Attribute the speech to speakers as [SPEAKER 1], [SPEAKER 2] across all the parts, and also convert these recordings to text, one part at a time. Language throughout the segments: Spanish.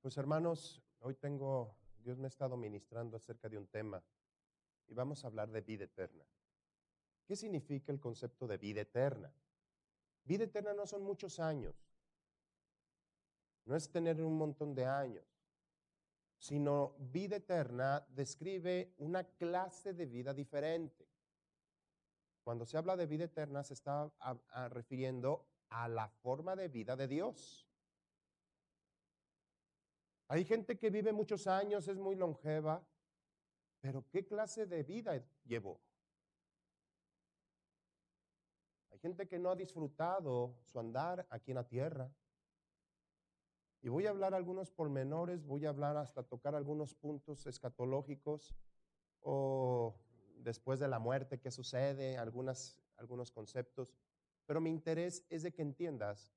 [SPEAKER 1] Pues hermanos, Dios me ha estado ministrando acerca de un tema y vamos a hablar de vida eterna. ¿Qué significa el concepto de vida eterna? Vida eterna no son muchos años, no es tener un montón de años, sino vida eterna describe una clase de vida diferente. Cuando se habla de vida eterna se está refiriendo a la forma de vida de Dios. Hay gente que vive muchos años, es muy longeva, pero ¿qué clase de vida llevó? Hay gente que no ha disfrutado su andar aquí en la tierra. Y voy a hablar algunos pormenores, voy a hablar hasta tocar algunos puntos escatológicos o después de la muerte, qué sucede, algunos conceptos. Pero mi interés es de que entiendas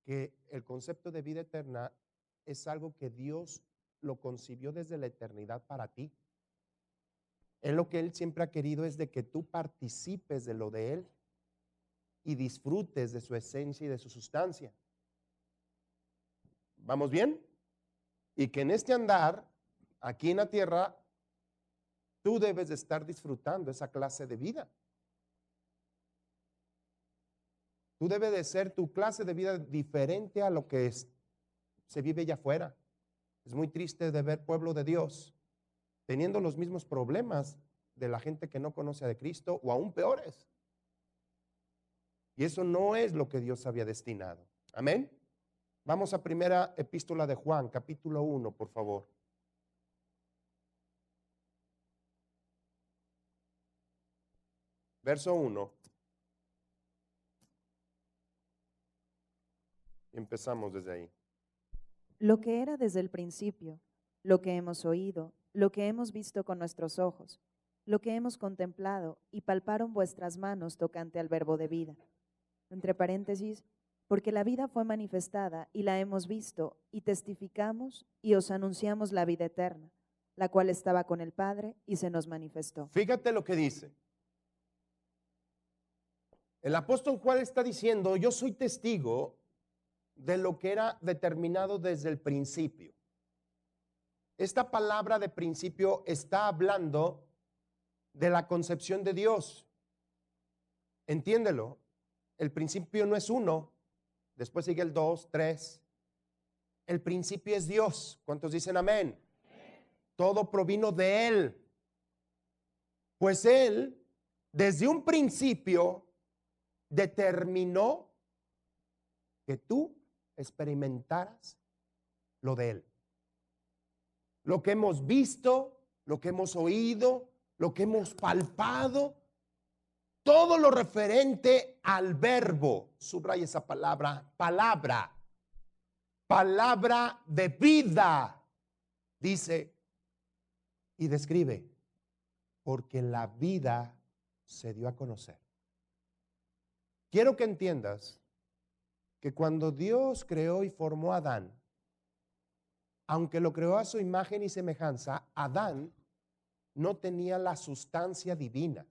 [SPEAKER 1] que el concepto de vida eterna es algo que Dios lo concibió desde la eternidad para ti. Lo que Él siempre ha querido es de que tú participes de lo de Él y disfrutes de su esencia y de su sustancia. ¿Vamos bien? Y que en este andar, aquí en la tierra, tú debes de estar disfrutando esa clase de vida. Tú debes de ser tu clase de vida diferente a lo que se vive allá afuera. Es muy triste de ver pueblo de Dios teniendo los mismos problemas de la gente que no conoce a Cristo o aún peores. Y eso no es lo que Dios había destinado. Amén. Vamos a primera epístola de Juan, capítulo 1, por favor. Verso 1. Empezamos desde ahí.
[SPEAKER 2] Lo que era desde el principio, lo que hemos oído, lo que hemos visto con nuestros ojos, lo que hemos contemplado y palparon vuestras manos tocante al verbo de vida. Entre paréntesis, porque la vida fue manifestada y la hemos visto y testificamos y os anunciamos la vida eterna, la cual estaba con el Padre y se nos manifestó.
[SPEAKER 1] Fíjate lo que dice. El apóstol Juan está diciendo, yo soy testigo de lo que era determinado desde el principio. Esta palabra de principio está hablando de la concepción de Dios. Entiéndelo, el principio no es uno, después sigue el 2, 3. El principio es Dios. ¿Cuántos dicen amén? Todo provino de Él. Pues Él, desde un principio, determinó que tú experimentaras lo de Él. Lo que hemos visto, lo que hemos oído, lo que hemos palpado, todo lo referente al verbo, subraya esa palabra, palabra de vida, dice y describe, porque la vida se dio a conocer. Quiero que entiendas que cuando Dios creó y formó a Adán, aunque lo creó a su imagen y semejanza, Adán no tenía la sustancia divina.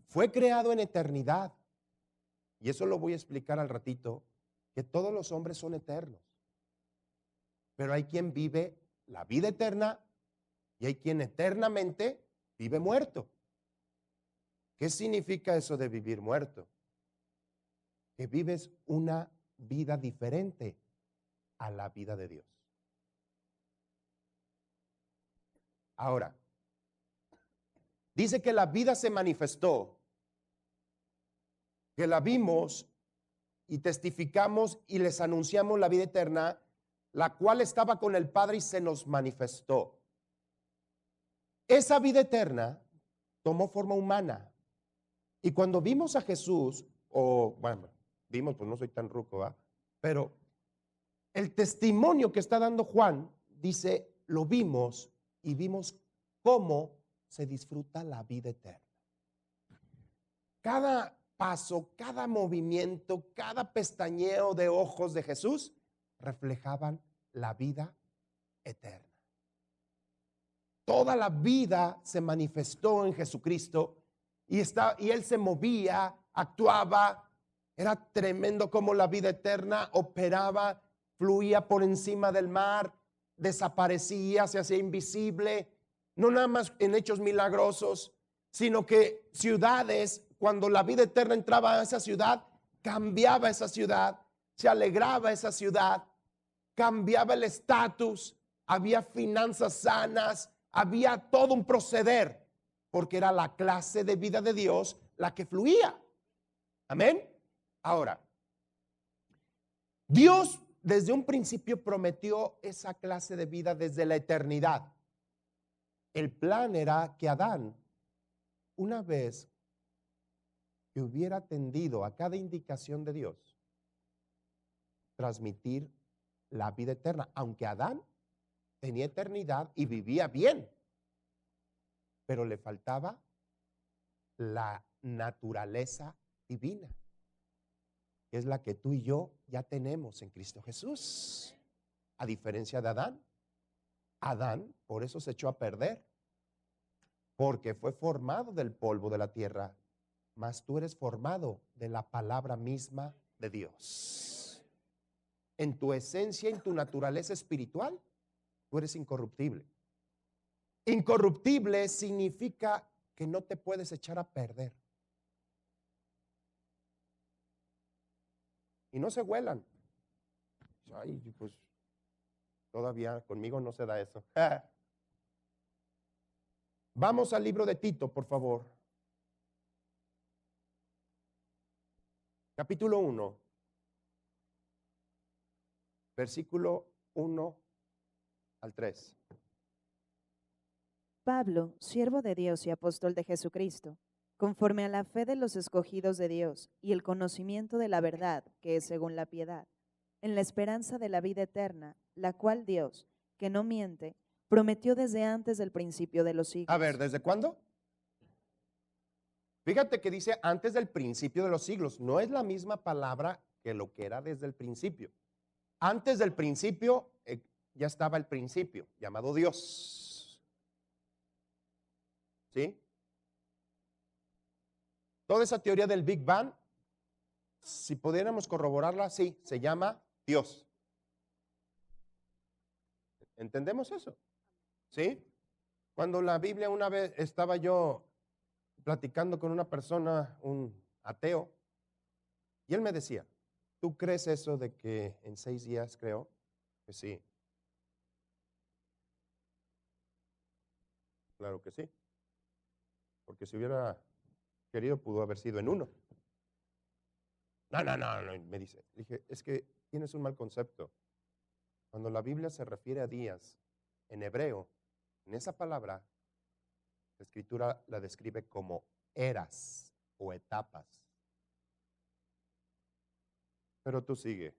[SPEAKER 1] Fue creado en eternidad. Y eso lo voy a explicar al ratito, que todos los hombres son eternos. Pero hay quien vive la vida eterna y hay quien eternamente vive muerto. ¿Qué significa eso de vivir muerto? Que vives una vida diferente a la vida de Dios. Ahora, dice que la vida se manifestó, que la vimos y testificamos y les anunciamos la vida eterna, la cual estaba con el Padre y se nos manifestó. Esa vida eterna tomó forma humana. Y cuando vimos a Jesús, vimos, pues no soy tan ruco, ¿va? Pero el testimonio que está dando Juan dice, lo vimos y vimos cómo se disfruta la vida eterna. Cada paso, cada movimiento, cada pestañeo de ojos de Jesús reflejaban la vida eterna. Toda la vida se manifestó en Jesucristo y Él se movía, actuaba, Era tremendo cómo la vida eterna operaba, fluía por encima del mar, desaparecía, se hacía invisible, no nada más en hechos milagrosos, sino que ciudades, cuando la vida eterna entraba a esa ciudad, cambiaba esa ciudad, se alegraba esa ciudad, cambiaba el estatus, había finanzas sanas, había todo un proceder, porque era la clase de vida de Dios la que fluía. Amén. Ahora, Dios desde un principio prometió esa clase de vida desde la eternidad. El plan era que Adán, una vez que hubiera atendido a cada indicación de Dios, transmitir la vida eterna, aunque Adán tenía eternidad y vivía bien, pero le faltaba la naturaleza divina, que es la que tú y yo ya tenemos en Cristo Jesús. A diferencia de Adán, Adán por eso se echó a perder, porque fue formado del polvo de la tierra, mas tú eres formado de la palabra misma de Dios. En tu esencia, en tu naturaleza espiritual, tú eres incorruptible. Incorruptible significa que no te puedes echar a perder. Y no se huelan. Ay, pues todavía conmigo no se da eso. Vamos al libro de Tito, por favor. Capítulo 1, versículo 1 al 3.
[SPEAKER 2] Pablo, siervo de Dios y apóstol de Jesucristo, conforme a la fe de los escogidos de Dios y el conocimiento de la verdad, que es según la piedad, en la esperanza de la vida eterna, la cual Dios, que no miente, prometió desde antes del principio de los siglos.
[SPEAKER 1] A ver, ¿desde cuándo? Fíjate que dice antes del principio de los siglos. No es la misma palabra que lo que era desde el principio. Antes del principio ya estaba el principio, llamado Dios. ¿Sí? Toda esa teoría del Big Bang, si pudiéramos corroborarla, sí, se llama Dios. ¿Entendemos eso? ¿Sí? Cuando la Biblia, una vez estaba yo platicando con una persona, un ateo, y él me decía, ¿tú crees eso de que en 6 días creó? Que sí. Claro que sí. Porque si hubiera querido, pudo haber sido en 1. No, me dice. Dije, es que tienes un mal concepto. Cuando la Biblia se refiere a días en hebreo, en esa palabra, la Escritura la describe como eras o etapas. Pero tú sigue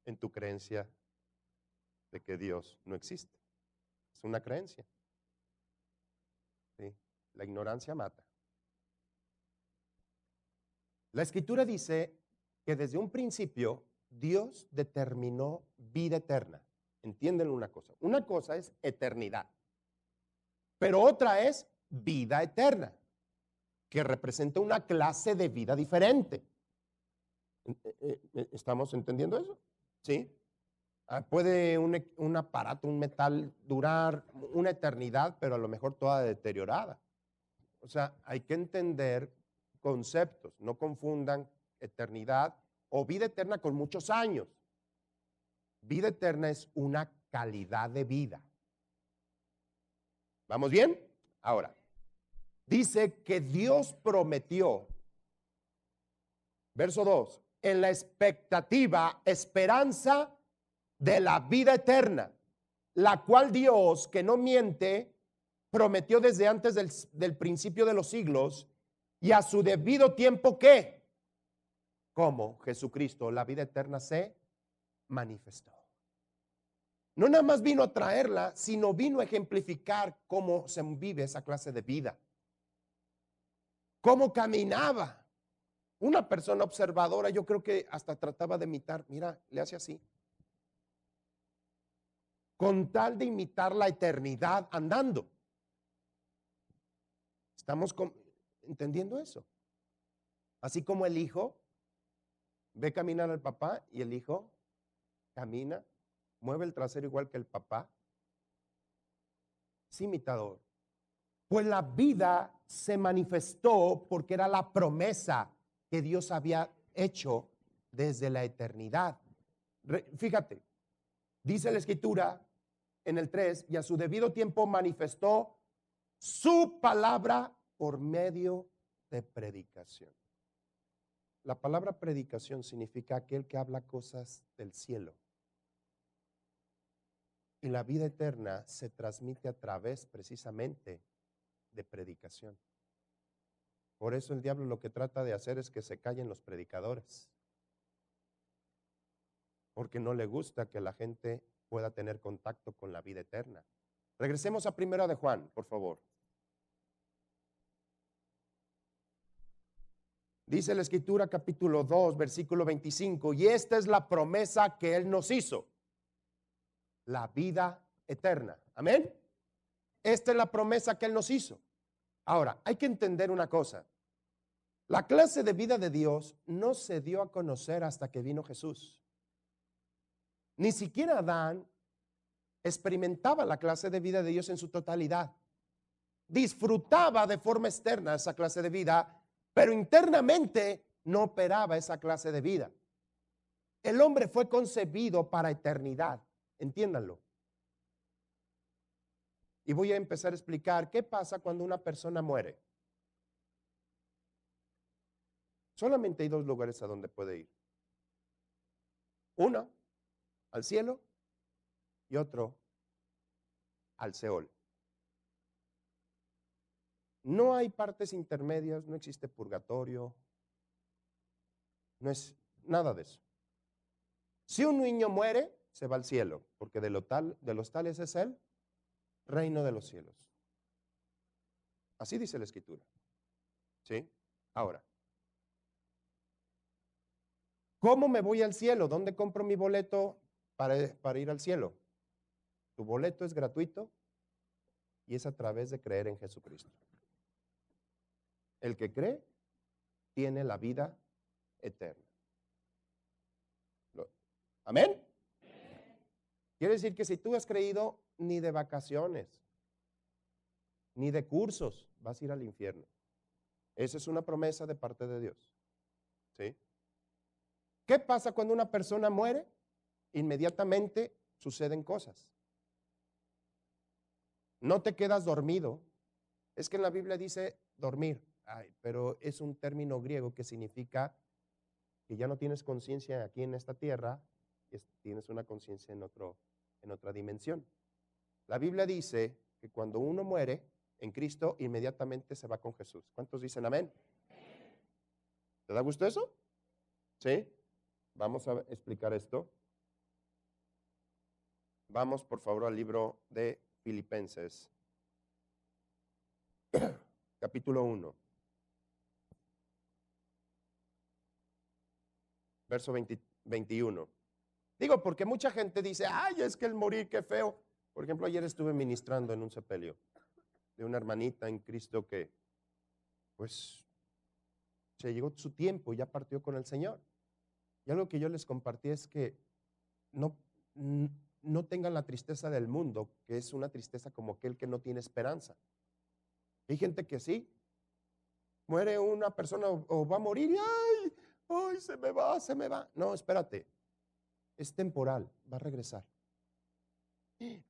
[SPEAKER 1] en tu creencia de que Dios no existe. Es una creencia. ¿Sí? La ignorancia mata. La Escritura dice que desde un principio Dios determinó vida eterna. Entienden una cosa. Una cosa es eternidad, pero otra es vida eterna, que representa una clase de vida diferente. ¿Estamos entendiendo eso? ¿Sí? Puede un aparato, un metal, durar una eternidad, pero a lo mejor toda deteriorada. O sea, hay que entender conceptos. No confundan eternidad o vida eterna con muchos años. Vida eterna es una calidad de vida. ¿Vamos bien? Ahora, dice que Dios prometió, verso 2, en la expectativa, esperanza de la vida eterna, la cual Dios, que no miente, prometió desde antes del principio de los siglos, y a su debido tiempo, ¿qué? Como Jesucristo, la vida eterna se manifestó. No nada más vino a traerla, sino vino a ejemplificar cómo se vive esa clase de vida. Cómo caminaba. Una persona observadora, yo creo que hasta trataba de imitar, mira, le hace así. Con tal de imitar la eternidad andando. ¿Estamos entendiendo eso? Así como el Hijo Ve caminar al papá y el hijo camina, mueve el trasero igual que el papá. Es imitador. Pues la vida se manifestó porque era la promesa que Dios había hecho desde la eternidad. Fíjate, dice la Escritura en el 3, y a su debido tiempo manifestó su palabra por medio de predicación. La palabra predicación significa aquel que habla cosas del cielo. Y la vida eterna se transmite a través precisamente de predicación. Por eso el diablo lo que trata de hacer es que se callen los predicadores. Porque no le gusta que la gente pueda tener contacto con la vida eterna. Regresemos a 1 de Juan, por favor. Dice la Escritura, capítulo 2, versículo 25, y esta es la promesa que Él nos hizo, la vida eterna. Amén. Esta es la promesa que Él nos hizo. Ahora, hay que entender una cosa. La clase de vida de Dios no se dio a conocer hasta que vino Jesús. Ni siquiera Adán experimentaba la clase de vida de Dios en su totalidad. Disfrutaba de forma externa esa clase de vida, pero internamente no operaba esa clase de vida. El hombre fue concebido para eternidad, entiéndanlo. Y voy a empezar a explicar qué pasa cuando una persona muere. Solamente hay dos lugares a donde puede ir. Uno, al cielo, y otro, al Seol. No hay partes intermedias, no existe purgatorio, no es nada de eso. Si un niño muere, se va al cielo, porque de los tales es el reino de los cielos. Así dice la Escritura. ¿Sí? Ahora, ¿cómo me voy al cielo? ¿Dónde compro mi boleto para ir al cielo? Tu boleto es gratuito y es a través de creer en Jesucristo. El que cree tiene la vida eterna. ¿Amén? Quiere decir que si tú has creído, ni de vacaciones, ni de cursos, vas a ir al infierno. Esa es una promesa de parte de Dios. ¿Sí? ¿Qué pasa cuando una persona muere? Inmediatamente suceden cosas. No te quedas dormido. Es que en la Biblia dice dormir. Ay, pero es un término griego que significa que ya no tienes conciencia aquí en esta tierra, tienes una conciencia en otra dimensión. La Biblia dice que cuando uno muere en Cristo, inmediatamente se va con Jesús. ¿Cuántos dicen amén? ¿Te da gusto eso? ¿Sí? Vamos a explicar esto. Vamos, por favor, al libro de Filipenses, capítulo 1. Verso 21. Digo, porque mucha gente dice, ay, es que el morir, qué feo. Por ejemplo, ayer estuve ministrando en un sepelio de una hermanita en Cristo que, pues, se llegó su tiempo y ya partió con el Señor. Y algo que yo les compartí es que no tengan la tristeza del mundo, que es una tristeza como aquel que no tiene esperanza. Hay gente que sí, muere una persona o va a morir y ay, se me va. No, espérate, es temporal, va a regresar.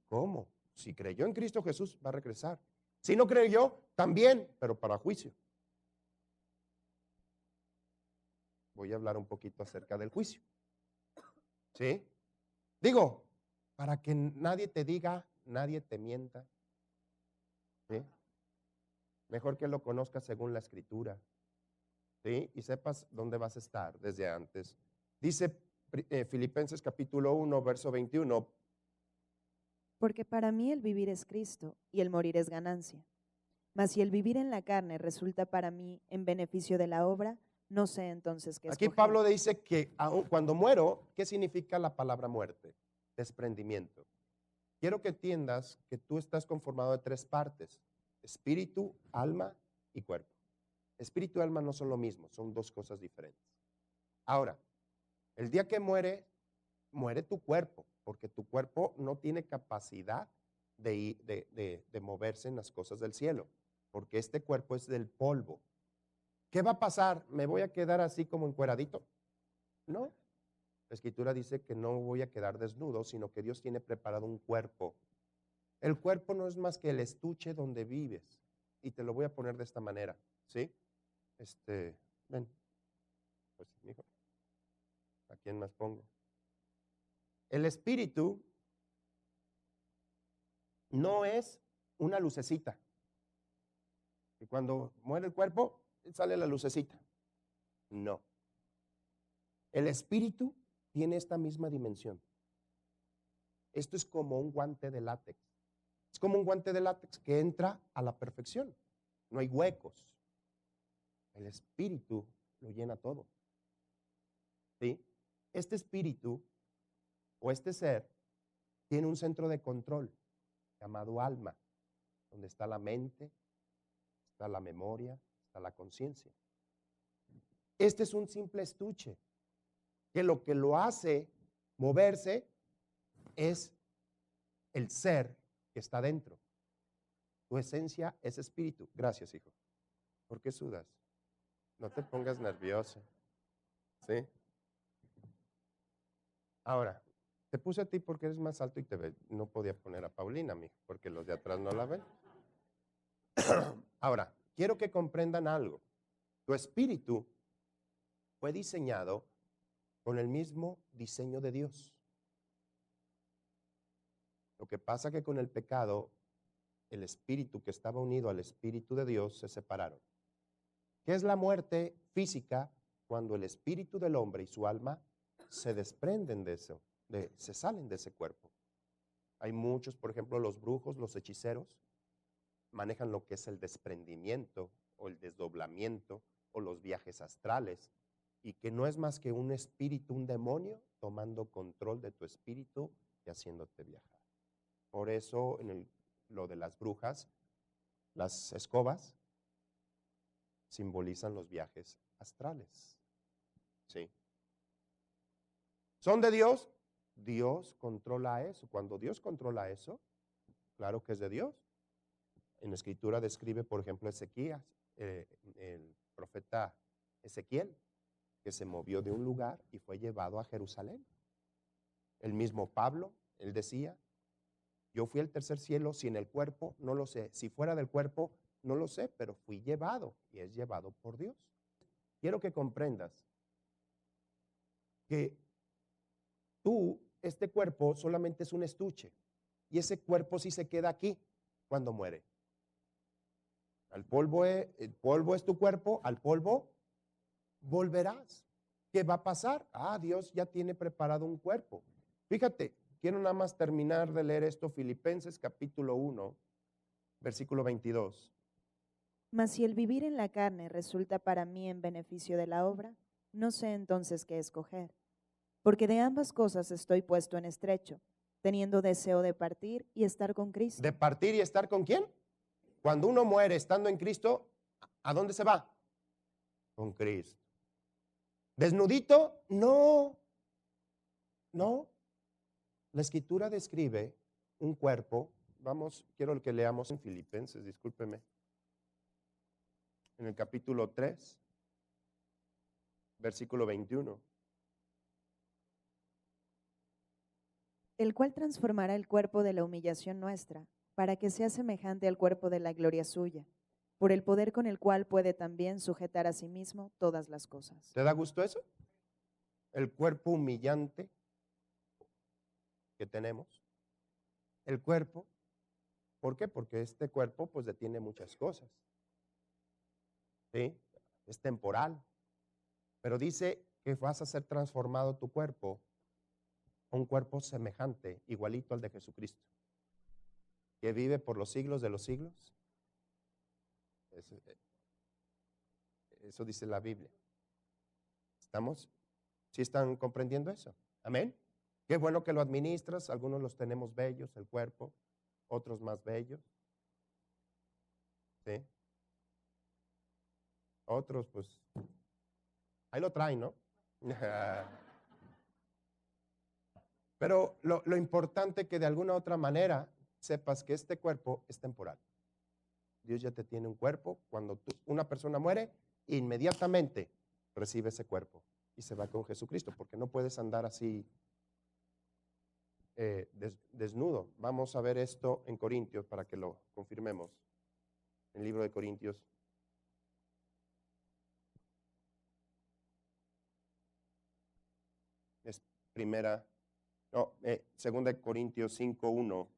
[SPEAKER 1] ¿Cómo? Si creyó en Cristo Jesús, va a regresar. Si no creyó, también, pero para juicio. Voy a hablar un poquito acerca del juicio. ¿Sí? Digo, para que nadie te diga, nadie te mienta. ¿Sí? Mejor que lo conozcas según la Escritura. ¿Sí? Y sepas dónde vas a estar desde antes. Dice Filipenses capítulo 1, verso 21.
[SPEAKER 2] Porque para mí el vivir es Cristo y el morir es ganancia. Mas si el vivir en la carne resulta para mí en beneficio de la obra, no sé entonces qué escoger.
[SPEAKER 1] Aquí Pablo dice que cuando muero, ¿qué significa la palabra muerte? Desprendimiento. Quiero que entiendas que tú estás conformado de tres partes: espíritu, alma y cuerpo. Espíritu y alma no son lo mismo, son dos cosas diferentes. Ahora, El día que muere, muere tu cuerpo, porque tu cuerpo no tiene capacidad de moverse en las cosas del cielo, porque este cuerpo es del polvo. ¿Qué va a pasar? ¿Me voy a quedar así como encueradito? No. La Escritura dice que no voy a quedar desnudo, sino que Dios tiene preparado un cuerpo. El cuerpo no es más que el estuche donde vives. Y te lo voy a poner de esta manera, ¿sí? Ven, pues, hijo, ¿a quién más pongo? El espíritu no es una lucecita. Y cuando muere el cuerpo, sale la lucecita. No. El espíritu tiene esta misma dimensión. Esto es como un guante de látex. Es como un guante de látex que entra a la perfección. No hay huecos. El espíritu lo llena todo. ¿Sí? Este espíritu o este ser tiene un centro de control llamado alma, donde está la mente, está la memoria, está la conciencia. Este es un simple estuche que lo hace moverse es el ser que está dentro. Tu esencia es espíritu. Gracias, hijo. ¿Por qué sudas? No te pongas nervioso. ¿Sí? Ahora, te puse a ti porque eres más alto y no podía poner a Paulina, mijo, porque los de atrás no la ven. Ahora, quiero que comprendan algo. Tu espíritu fue diseñado con el mismo diseño de Dios. Lo que pasa que con el pecado, el espíritu que estaba unido al espíritu de Dios se separaron. ¿Qué es la muerte física? Cuando el espíritu del hombre y su alma se desprenden de eso, se salen de ese cuerpo. Hay muchos, por ejemplo, los brujos, los hechiceros, manejan lo que es el desprendimiento o el desdoblamiento o los viajes astrales, y que no es más que un espíritu, un demonio, tomando control de tu espíritu y haciéndote viajar. Por eso lo de las brujas, las escobas, simbolizan los viajes astrales. ¿Sí? ¿Son de Dios? Dios controla eso. Cuando Dios controla eso, claro que es de Dios. En la Escritura describe, por ejemplo, Ezequías, el profeta Ezequiel, que se movió de un lugar y fue llevado a Jerusalén. El mismo Pablo, él decía, yo fui al tercer cielo, si en el cuerpo, no lo sé, si fuera del cuerpo, no lo sé, pero fui llevado y es llevado por Dios. Quiero que comprendas que este cuerpo solamente es un estuche y ese cuerpo sí se queda aquí cuando muere. El polvo es tu cuerpo, al polvo volverás. ¿Qué va a pasar? Dios ya tiene preparado un cuerpo. Fíjate, quiero nada más terminar de leer esto, Filipenses capítulo 1, versículo 22.
[SPEAKER 2] Mas si el vivir en la carne resulta para mí en beneficio de la obra, no sé entonces qué escoger. Porque de ambas cosas estoy puesto en estrecho, teniendo deseo de partir y estar con Cristo.
[SPEAKER 1] ¿De partir y estar con quién? Cuando uno muere estando en Cristo, ¿a dónde se va? Con Cristo. ¿Desnudito? No. No. La Escritura describe un cuerpo. Vamos, quiero que leamos en Filipenses, discúlpeme. En el capítulo 3, versículo 21.
[SPEAKER 2] El cual transformará el cuerpo de la humillación nuestra, para que sea semejante al cuerpo de la gloria suya, por el poder con el cual puede también sujetar a sí mismo todas las cosas.
[SPEAKER 1] ¿Te da gusto eso? El cuerpo humillante que tenemos. El cuerpo. ¿Por qué? Porque este cuerpo pues detiene muchas cosas. ¿Sí? Es temporal. Pero dice que vas a ser transformado tu cuerpo a un cuerpo semejante, igualito al de Jesucristo, que vive por los siglos de los siglos. Eso dice la Biblia. ¿Estamos? ¿Sí están comprendiendo eso? Amén. Qué bueno que lo administras. Algunos los tenemos bellos, el cuerpo, otros más bellos. ¿Sí? Otros, pues, ahí lo traen, ¿no? Pero lo importante que de alguna otra manera sepas que este cuerpo es temporal. Dios ya te tiene un cuerpo. Cuando una persona muere, inmediatamente recibe ese cuerpo y se va con Jesucristo, porque no puedes andar así desnudo. Vamos a ver esto en Corintios para que lo confirmemos. En el libro de Corintios. Es segunda de Corintios 5:1.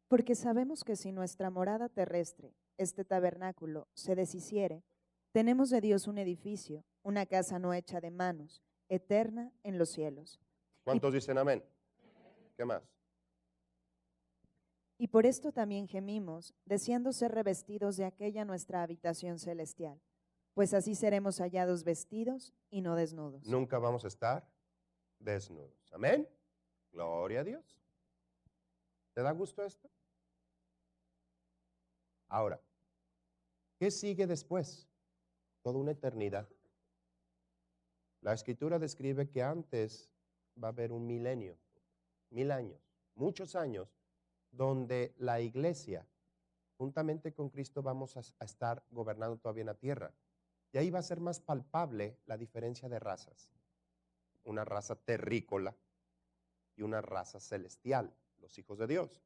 [SPEAKER 2] Porque sabemos que si nuestra morada terrestre, este tabernáculo, se deshiciere, tenemos de Dios un edificio, una casa no hecha de manos, eterna en los cielos.
[SPEAKER 1] ¿Cuántos dicen amén? ¿Qué más?
[SPEAKER 2] Y por esto también gemimos, deseando ser revestidos de aquella nuestra habitación celestial, pues así seremos hallados vestidos y no desnudos.
[SPEAKER 1] Nunca vamos a estar desnudos. Amén. Gloria a Dios. ¿Te da gusto esto? Ahora, ¿qué sigue después? Toda una eternidad. La Escritura describe que antes va a haber un milenio, 1000 años, muchos años, donde la iglesia, juntamente con Cristo, vamos a estar gobernando todavía en la tierra. Y ahí va a ser más palpable la diferencia de razas. Una raza terrícola y una raza celestial, los hijos de Dios.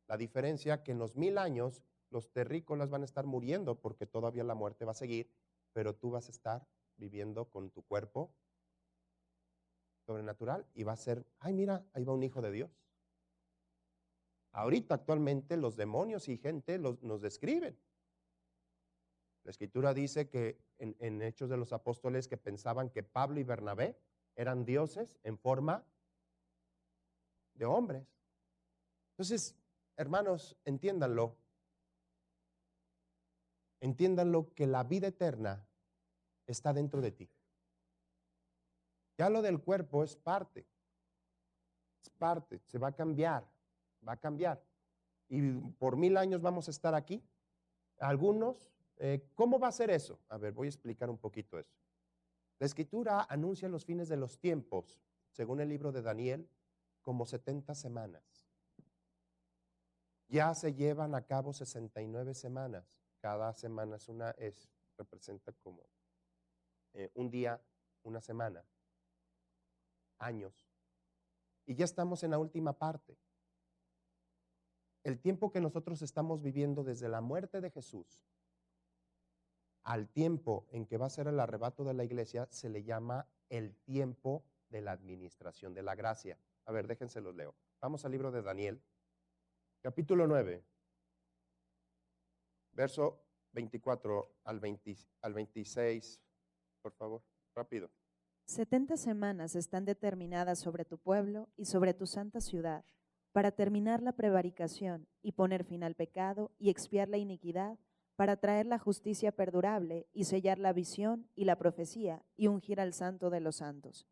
[SPEAKER 1] La diferencia que en los 1000 años los terrícolas van a estar muriendo porque todavía la muerte va a seguir, pero tú vas a estar viviendo con tu cuerpo sobrenatural y va a ser, ay mira, ahí va un hijo de Dios. Ahorita actualmente los demonios y gente nos describen. La Escritura dice que en Hechos de los Apóstoles que pensaban que Pablo y Bernabé eran dioses en forma de hombres. Entonces, hermanos, entiéndanlo que la vida eterna está dentro de ti. Ya lo del cuerpo es parte, se va a cambiar. Y por 1000 años vamos a estar aquí. Algunos, ¿cómo va a ser eso? A ver, voy a explicar un poquito eso. La Escritura anuncia los fines de los tiempos, según el libro de Daniel, como 70 semanas. Ya se llevan a cabo 69 semanas. Cada semana representa como un día, una semana, años. Y ya estamos en la última parte. El tiempo que nosotros estamos viviendo desde la muerte de Jesús al tiempo en que va a ser el arrebato de la iglesia se le llama el tiempo de la administración de la gracia. A ver, déjense los leo. Vamos al libro de Daniel, capítulo 9, verso 24 al 26, por favor, rápido.
[SPEAKER 2] 70 semanas están determinadas sobre tu pueblo y sobre tu santa ciudad, para terminar la prevaricación y poner fin al pecado y expiar la iniquidad, para traer la justicia perdurable y sellar la visión y la profecía y ungir al santo de los santos.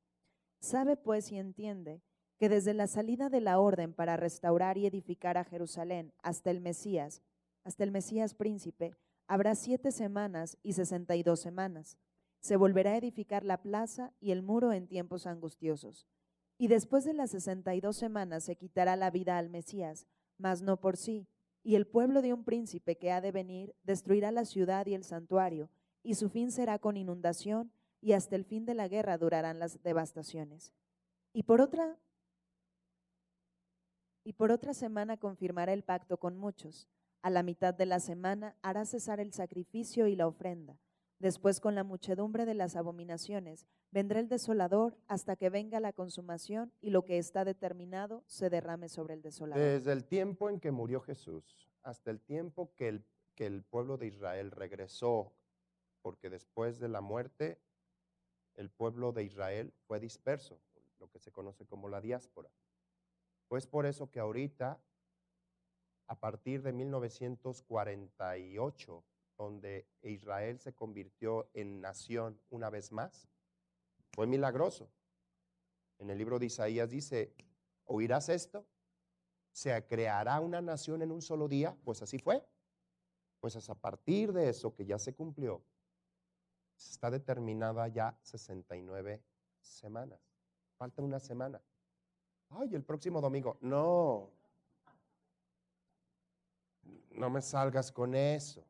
[SPEAKER 2] Sabe pues y entiende que desde la salida de la orden para restaurar y edificar a Jerusalén hasta el Mesías príncipe, habrá 7 semanas y 62 semanas. Se volverá a edificar la plaza y el muro en tiempos angustiosos. Y después de las 62 semanas se quitará la vida al Mesías, mas no por sí. Y el pueblo de un príncipe que ha de venir destruirá la ciudad y el santuario, y su fin será con inundación, y hasta el fin de la guerra durarán las devastaciones. Y por otra semana confirmará el pacto con muchos. A la mitad de la semana hará cesar el sacrificio y la ofrenda. Después, con la muchedumbre de las abominaciones, vendrá el desolador hasta que venga la consumación y lo que está determinado se derrame sobre el desolador.
[SPEAKER 1] Desde el tiempo en que murió Jesús hasta el tiempo que el pueblo de Israel regresó, porque después de la muerte el pueblo de Israel fue disperso, lo que se conoce como la diáspora. Pues por eso que ahorita, a partir de 1948, donde Israel se convirtió en nación una vez más, fue milagroso. En el libro de Isaías dice, ¿oirás esto? ¿Se creará una nación en un solo día? Pues así fue. Pues a partir de eso que ya se cumplió, está determinada ya 69 semanas. falta una semana. Ay, el próximo domingo. No, no me salgas con eso.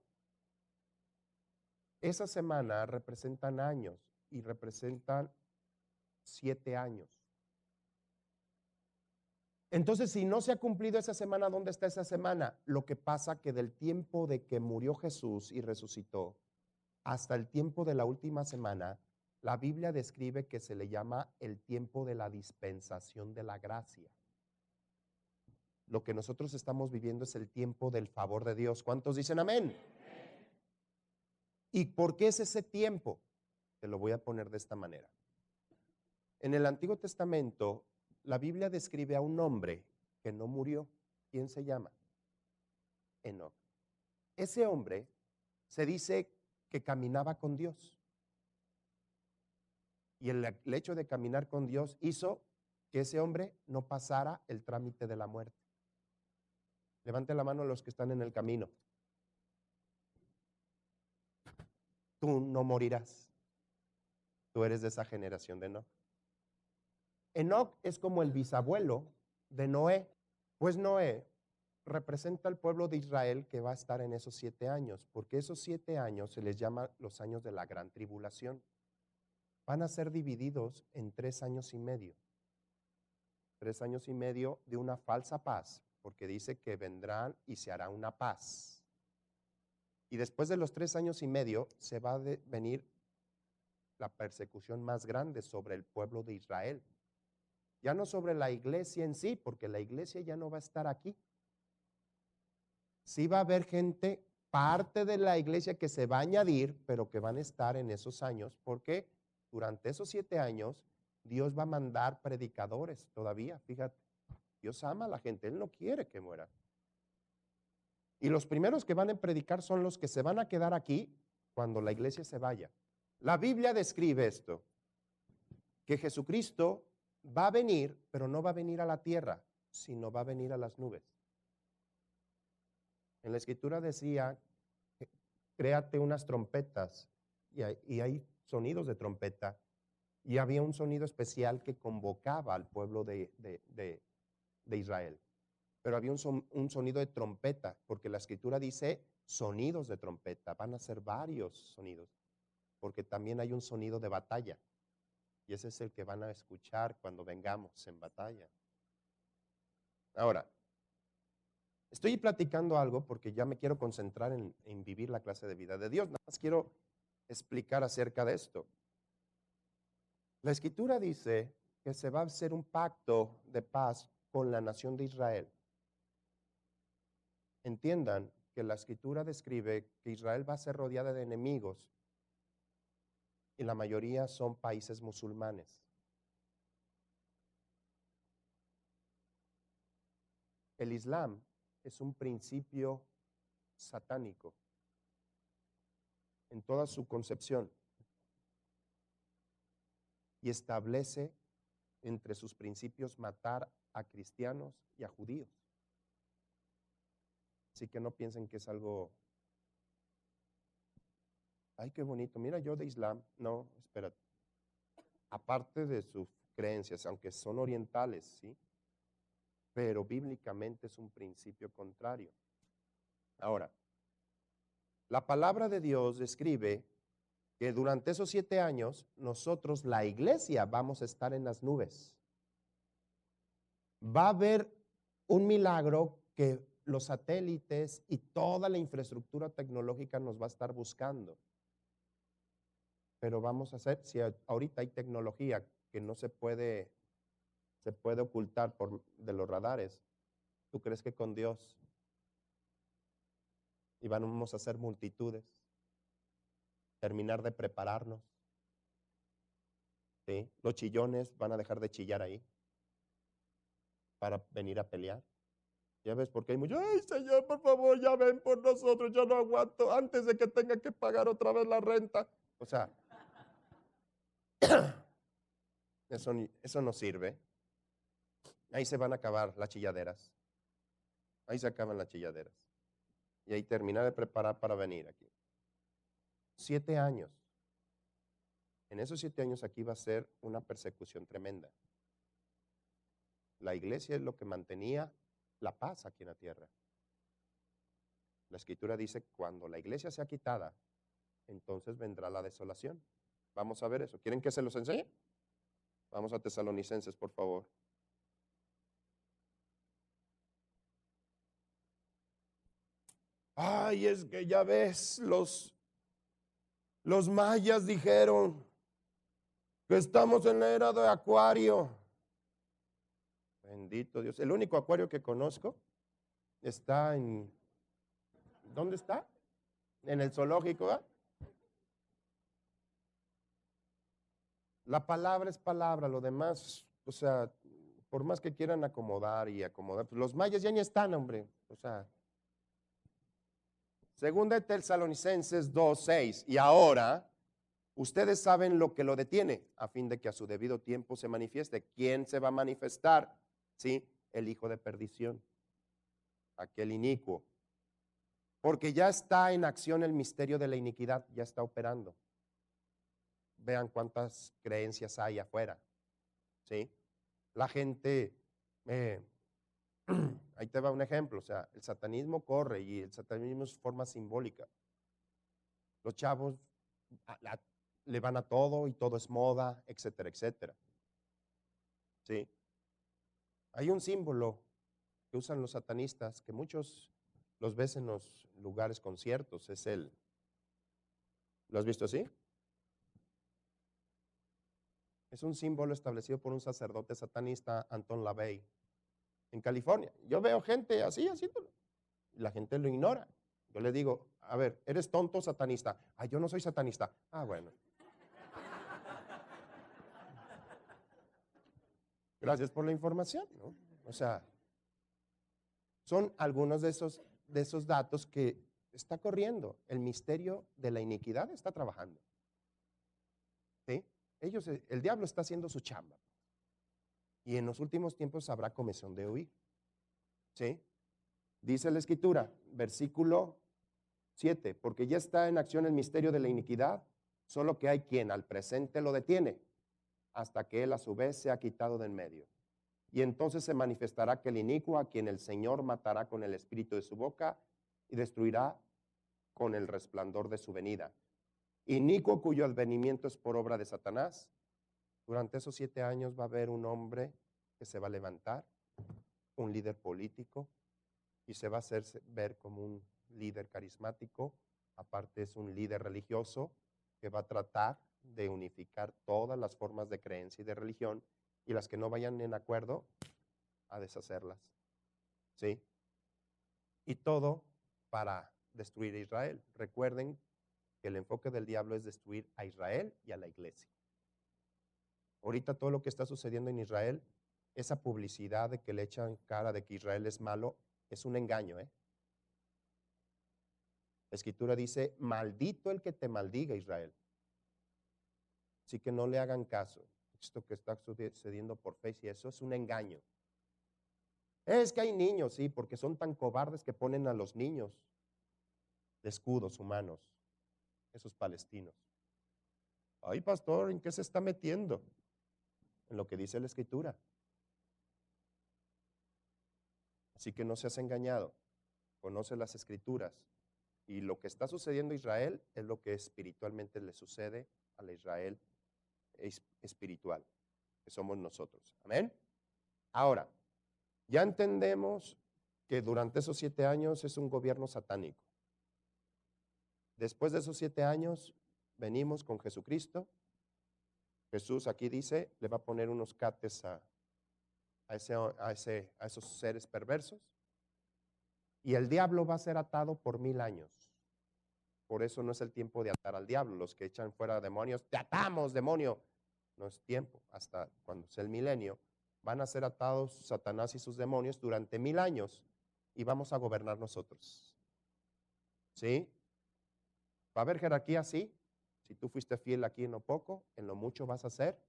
[SPEAKER 1] Esa semana representan años y representan 7 años. Entonces, si no se ha cumplido esa semana, ¿dónde está esa semana? Lo que pasa que del tiempo de que murió Jesús y resucitó hasta el tiempo de la última semana, la Biblia describe que se le llama el tiempo de la dispensación de la gracia. Lo que nosotros estamos viviendo es el tiempo del favor de Dios. ¿Cuántos dicen amén? ¿Y por qué es ese tiempo? Te lo voy a poner de esta manera. En el Antiguo Testamento, la Biblia describe a un hombre que no murió. ¿Quién se llama? Enoc. Ese hombre se dice que caminaba con Dios. Y el hecho de caminar con Dios hizo que ese hombre no pasara el trámite de la muerte. Levante la mano los que están en el camino. Tú no morirás. Tú eres de esa generación de Enoc. Enoc es como el bisabuelo de Noé. Pues Noé representa al pueblo de Israel que va a estar en esos 7 años, porque esos 7 años se les llama los años de la gran tribulación. Van a ser divididos en 3 años y medio. 3 años y medio de una falsa paz, porque dice que vendrán y se hará una paz. Y después de los 3 años y medio se va a venir la persecución más grande sobre el pueblo de Israel. Ya no sobre la iglesia en sí, porque la iglesia ya no va a estar aquí. Sí va a haber gente, parte de la iglesia que se va a añadir, pero que van a estar en esos años, porque durante esos 7 años Dios va a mandar predicadores todavía. Fíjate, Dios ama a la gente, Él no quiere que muera. Y los primeros que van a predicar son los que se van a quedar aquí cuando la iglesia se vaya. La Biblia describe esto, que Jesucristo va a venir, pero no va a venir a la tierra, sino va a venir a las nubes. En la escritura decía, créate unas trompetas, y hay sonidos de trompeta, y había un sonido especial que convocaba al pueblo de Israel. Pero había un sonido de trompeta, porque la escritura dice sonidos de trompeta, van a ser varios sonidos, porque también hay un sonido de batalla. Y ese es el que van a escuchar cuando vengamos en batalla. Ahora, estoy platicando algo porque ya me quiero concentrar en vivir la clase de vida de Dios. Nada más quiero explicar acerca de esto. La escritura dice que se va a hacer un pacto de paz con la nación de Israel. Entiendan que la escritura describe que Israel va a ser rodeada de enemigos y la mayoría son países musulmanes. El Islam es un principio satánico en toda su concepción y establece entre sus principios matar a cristianos y a judíos. Así que no piensen que es algo, ay, qué bonito, mira yo de Islam. No, espérate. Aparte de sus creencias, aunque son orientales, ¿sí? Pero bíblicamente es un principio contrario. Ahora, la palabra de Dios describe que durante esos 7 años nosotros, la iglesia, vamos a estar en las nubes. Va a haber un milagro que los satélites y toda la infraestructura tecnológica nos va a estar buscando. Pero vamos a hacer, si ahorita hay tecnología que no se puede ocultar de los radares, ¿tú crees que con Dios y vamos a hacer multitudes? Terminar de prepararnos. ¿Sí? Los chillones van a dejar de chillar ahí para venir a pelear. Ya ves, porque hay muchos, ay Señor, por favor, ya ven por nosotros, yo no aguanto antes de que tenga que pagar otra vez la renta. O sea, eso no sirve. Ahí se van a acabar las chilladeras. Ahí se acaban las chilladeras. Y ahí terminar de preparar para venir aquí. 7 años. En esos 7 años aquí va a ser una persecución tremenda. La iglesia es lo que mantenía la paz aquí en la tierra. La Escritura dice, cuando la iglesia sea quitada, entonces vendrá la desolación. Vamos a ver eso. ¿Quieren que se los enseñe? Vamos a Tesalonicenses, por favor. Ay, es que ya ves, los mayas dijeron que estamos en la era de Acuario. Bendito Dios. El único Acuario que conozco está en... ¿Dónde está? En el zoológico, ¿verdad? La palabra es palabra, lo demás, o sea, por más que quieran acomodar y acomodar, pues los mayas ya ni están, hombre. O sea, segunda de Tesalonicenses 2:6. Y ahora, ustedes saben lo que lo detiene, a fin de que a su debido tiempo se manifieste. ¿Quién se va a manifestar? Sí, el hijo de perdición, aquel inicuo. Porque ya está en acción el misterio de la iniquidad, ya está operando. Vean cuántas creencias hay afuera, ¿sí? La gente, ahí te va un ejemplo, o sea, el satanismo corre y el satanismo es forma simbólica. Los chavos le van a todo y todo es moda, etcétera, etcétera. ¿Sí? Hay un símbolo que usan los satanistas, que muchos los ves en los lugares conciertos, es ¿lo has visto así? Es un símbolo establecido por un sacerdote satanista, Anton LaVey, en California. Yo veo gente así haciéndolo y la gente lo ignora. Yo le digo, a ver, ¿eres tonto o satanista? Ah, yo no soy satanista. Ah, bueno. Gracias por la información, ¿no? O sea, son algunos de esos datos que está corriendo. El misterio de la iniquidad está trabajando. ¿Sí? El diablo está haciendo su chamba. Y en los últimos tiempos habrá comezón de oír. ¿Sí? Dice la Escritura, versículo 7, porque ya está en acción el misterio de la iniquidad, solo que hay quien al presente lo detiene, hasta que él a su vez sea quitado de en medio. Y entonces se manifestará que el inicuo a quien el Señor matará con el espíritu de su boca y destruirá con el resplandor de su venida. Inicuo cuyo advenimiento es por obra de Satanás. Durante esos 7 años va a haber un hombre que se va a levantar, un líder político, y se va a hacer ver como un líder carismático. Aparte es un líder religioso que va a tratar de unificar todas las formas de creencia y de religión, y las que no vayan en acuerdo, a deshacerlas. ¿Sí? Y todo para destruir a Israel. Recuerden que el enfoque del diablo es destruir a Israel y a la iglesia. Ahorita todo lo que está sucediendo en Israel, esa publicidad de que le echan cara de que Israel es malo, es un engaño, ¿eh? La Escritura dice, maldito el que te maldiga, Israel. Así que no le hagan caso. Esto que está sucediendo por fe, y eso es un engaño. Es que hay niños, sí, porque son tan cobardes que ponen a los niños de escudos humanos, esos palestinos. Ay, pastor, ¿en qué se está metiendo? En lo que dice la Escritura. Así que no seas engañado. Conoce las Escrituras. Y lo que está sucediendo a Israel es lo que espiritualmente le sucede a la Israel espiritual, que somos nosotros. Amén. Ahora, ya entendemos que durante esos 7 años es un gobierno satánico. Después de esos 7 años, venimos con Jesucristo. Jesús aquí dice, le va a poner unos cates a esos seres perversos. Y el diablo va a ser atado por 1000 años. Por eso no es el tiempo de atar al diablo. Los que echan fuera demonios, te atamos, demonio. No es tiempo. Hasta cuando sea el milenio, van a ser atados Satanás y sus demonios durante 1000 años y vamos a gobernar nosotros. ¿Sí? ¿Va a haber jerarquía? Sí. Si tú fuiste fiel aquí en lo poco, en lo mucho vas a ser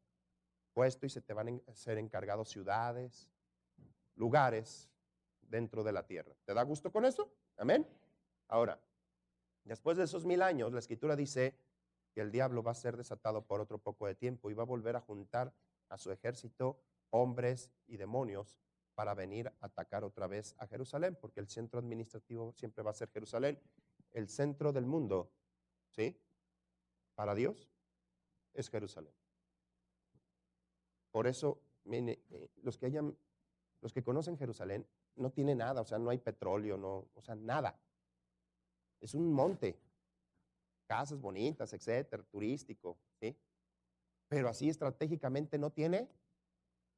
[SPEAKER 1] puesto y se te van a ser encargados ciudades, lugares dentro de la tierra. ¿Te da gusto con eso? Amén. Ahora, después de esos 1000 años, la Escritura dice que el diablo va a ser desatado por otro poco de tiempo y va a volver a juntar a su ejército hombres y demonios para venir a atacar otra vez a Jerusalén, porque el centro administrativo siempre va a ser Jerusalén. El centro del mundo, ¿sí? Para Dios es Jerusalén. Por eso, los que conocen Jerusalén no tiene nada, o sea, no hay petróleo, no, o sea, nada. Es un monte, casas bonitas, etcétera, turístico, ¿sí? Pero así estratégicamente no tiene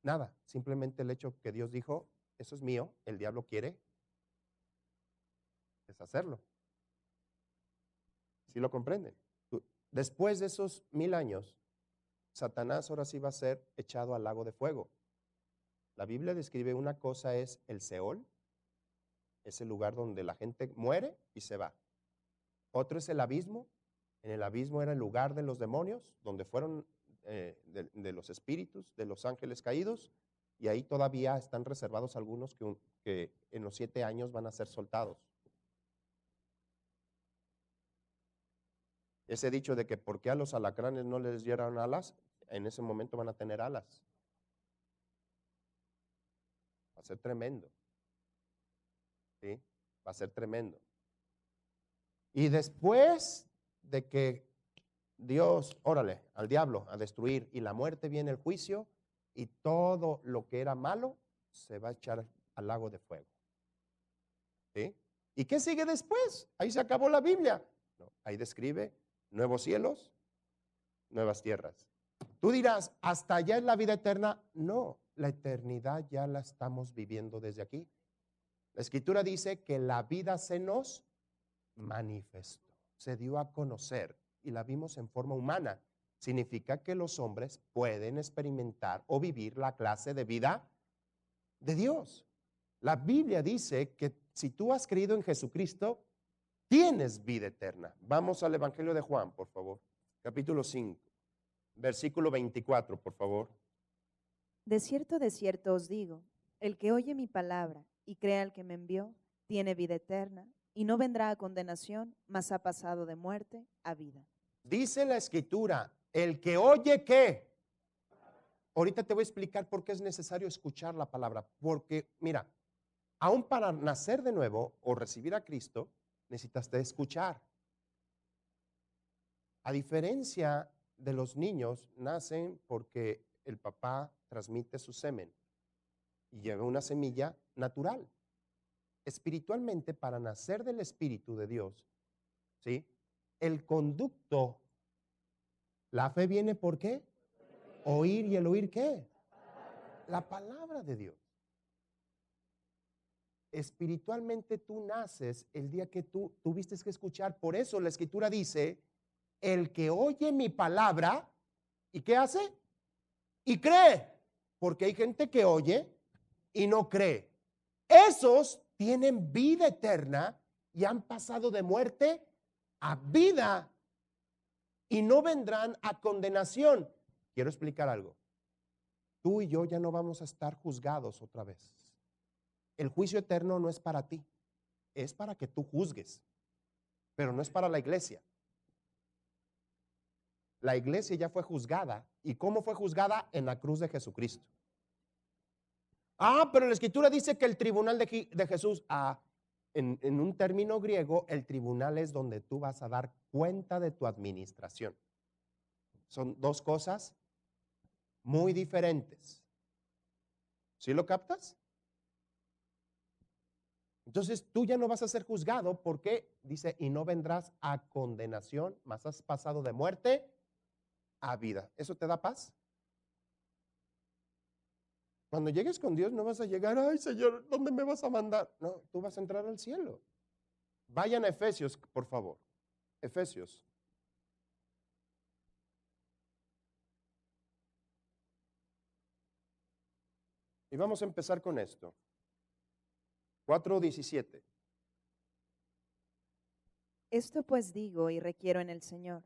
[SPEAKER 1] nada. Simplemente el hecho que Dios dijo, eso es mío, el diablo quiere deshacerlo. ¿Sí lo comprenden? Después de esos 1000 años, Satanás ahora sí va a ser echado al lago de fuego. La Biblia describe una cosa es el Seol, es el lugar donde la gente muere y se va. Otro es el abismo. En el abismo era el lugar de los demonios, donde fueron de los espíritus, de los ángeles caídos, y ahí todavía están reservados algunos que en los 7 años van a ser soltados. Ese dicho de que por qué a los alacranes no les dieron alas, en ese momento van a tener alas. Va a ser tremendo. ¿Sí? Va a ser tremendo. Y después de que Dios, órale, al diablo a destruir, y la muerte viene el juicio, y todo lo que era malo se va a echar al lago de fuego. ¿Sí? ¿Y qué sigue después? Ahí se acabó la Biblia. No, ahí describe nuevos cielos, nuevas tierras. Tú dirás, ¿hasta allá es la vida eterna? No, la eternidad ya la estamos viviendo desde aquí. La Escritura dice que la vida se nos manifestó, se dio a conocer y la vimos en forma humana. Significa que los hombres pueden experimentar o vivir la clase de vida de Dios. La Biblia dice que si tú has creído en Jesucristo, tienes vida eterna. Vamos al Evangelio de Juan, por favor. Capítulo 5, versículo 24, por favor.
[SPEAKER 2] de cierto os digo, el que oye mi palabra y crea al que me envió, tiene vida eterna y no vendrá a condenación, mas ha pasado de muerte a vida.
[SPEAKER 1] Dice la Escritura, el que oye, ¿qué? Ahorita te voy a explicar por qué es necesario escuchar la palabra. Porque, mira, aún para nacer de nuevo o recibir a Cristo, necesitas de escuchar. A diferencia de los niños, nacen porque el papá transmite su semen y lleva una semilla natural. Espiritualmente, para nacer del Espíritu de Dios, ¿sí? El conducto, la fe viene ¿por qué? Oír, y el oír ¿qué? La palabra de Dios. Espiritualmente tú naces el día que tú tuviste que escuchar. Por eso la Escritura dice, el que oye mi palabra, ¿y qué hace? Y cree. Porque hay gente que oye y no cree. Esos tienen vida eterna y han pasado de muerte a vida y no vendrán a condenación. Quiero explicar algo. Tú y yo ya no vamos a estar juzgados otra vez. El juicio eterno no es para ti, es para que tú juzgues, pero no es para la iglesia. La iglesia ya fue juzgada. ¿Y cómo fue juzgada? En la cruz de Jesucristo. Ah, pero la Escritura dice que el tribunal de Jesús, en un término griego, el tribunal es donde tú vas a dar cuenta de tu administración. Son dos cosas muy diferentes. ¿Sí lo captas? Entonces tú ya no vas a ser juzgado porque dice, y no vendrás a condenación, mas has pasado de muerte a vida. ¿Eso te da paz? Cuando llegues con Dios no vas a llegar, ay Señor, ¿dónde me vas a mandar? No, tú vas a entrar al cielo. Vayan a Efesios, por favor. Efesios. Y vamos a empezar con esto. 4:17.
[SPEAKER 2] Esto pues digo y requiero en el Señor,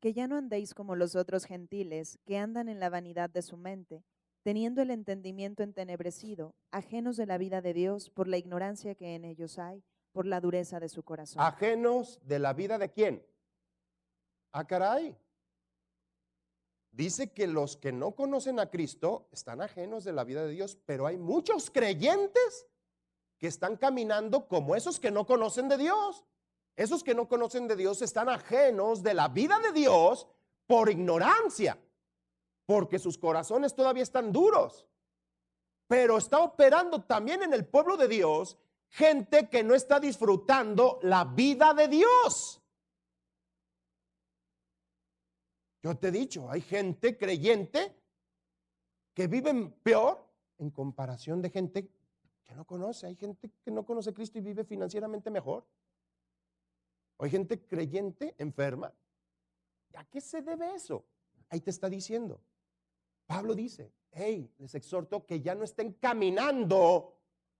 [SPEAKER 2] que ya no andéis como los otros gentiles que andan en la vanidad de su mente, teniendo el entendimiento entenebrecido, ajenos de la vida de Dios por la ignorancia que en ellos hay, por la dureza de su corazón.
[SPEAKER 1] Ajenos de la vida de quién. Ah, caray. dice que los que no conocen a Cristo están ajenos de la vida de Dios, pero hay muchos creyentes que están caminando como esos que no conocen de Dios. Esos que no conocen de Dios están ajenos de la vida de Dios por ignorancia, porque sus corazones todavía están duros. Pero está operando también en el pueblo de Dios gente que no está disfrutando la vida de Dios. Yo te he dicho, hay gente creyente que vive peor en comparación de gente que no conoce. Hay gente que no conoce a Cristo y vive financieramente mejor. Hay gente creyente enferma. ¿A qué se debe eso? Ahí te está diciendo. Pablo dice, hey, les exhorto que ya no estén caminando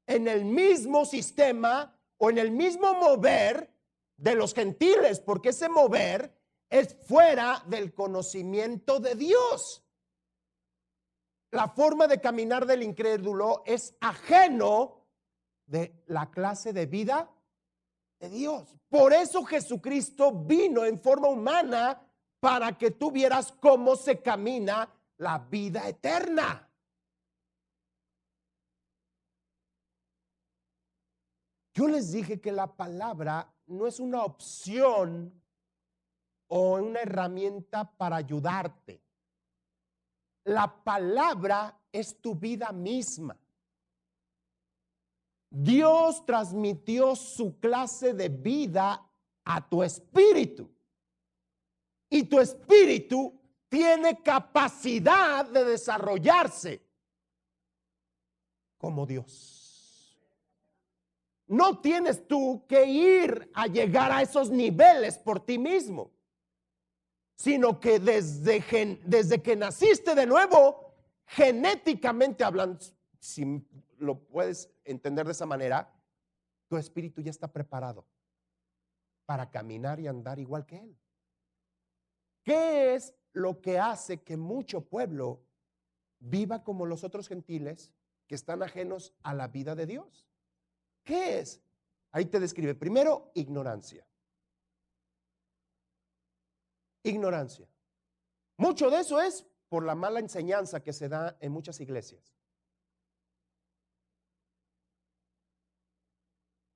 [SPEAKER 1] en el mismo sistema o en el mismo mover de los gentiles, porque ese mover es fuera del conocimiento de Dios. La forma de caminar del incrédulo es ajeno de la clase de vida de Dios. Por eso Jesucristo vino en forma humana para que tú vieras cómo se camina la vida eterna. Yo les dije que la palabra no es una opción o una herramienta para ayudarte. La palabra es tu vida misma. Dios transmitió su clase de vida a tu espíritu. Y tu espíritu tiene capacidad de desarrollarse como Dios. No tienes tú que ir a llegar a esos niveles por ti mismo, sino que desde que naciste de nuevo, genéticamente hablando, si lo puedes entender de esa manera, tu espíritu ya está preparado para caminar y andar igual que Él. ¿Qué es lo que hace que mucho pueblo viva como los otros gentiles que están ajenos a la vida de Dios? ¿Qué es? Ahí te describe. Primero, ignorancia. Ignorancia. Mucho de eso es por la mala enseñanza que se da en muchas iglesias.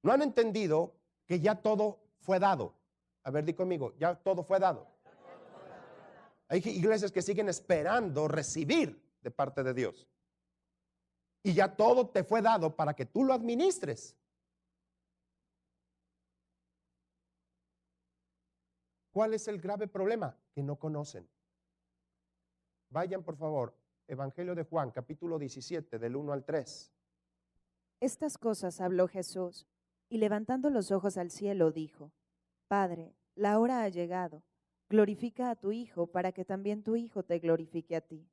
[SPEAKER 1] No han entendido que ya todo fue dado. A ver, di conmigo, ya todo fue dado. Hay iglesias que siguen esperando recibir de parte de Dios. Y ya todo te fue dado para que tú lo administres. ¿Cuál es el grave problema? Que no conocen. Vayan, por favor, Evangelio de Juan, capítulo 17, del 1 al 3.
[SPEAKER 2] Estas cosas habló Jesús, y levantando los ojos al cielo dijo, Padre, la hora ha llegado, glorifica a tu Hijo para que también tu Hijo te glorifique a ti.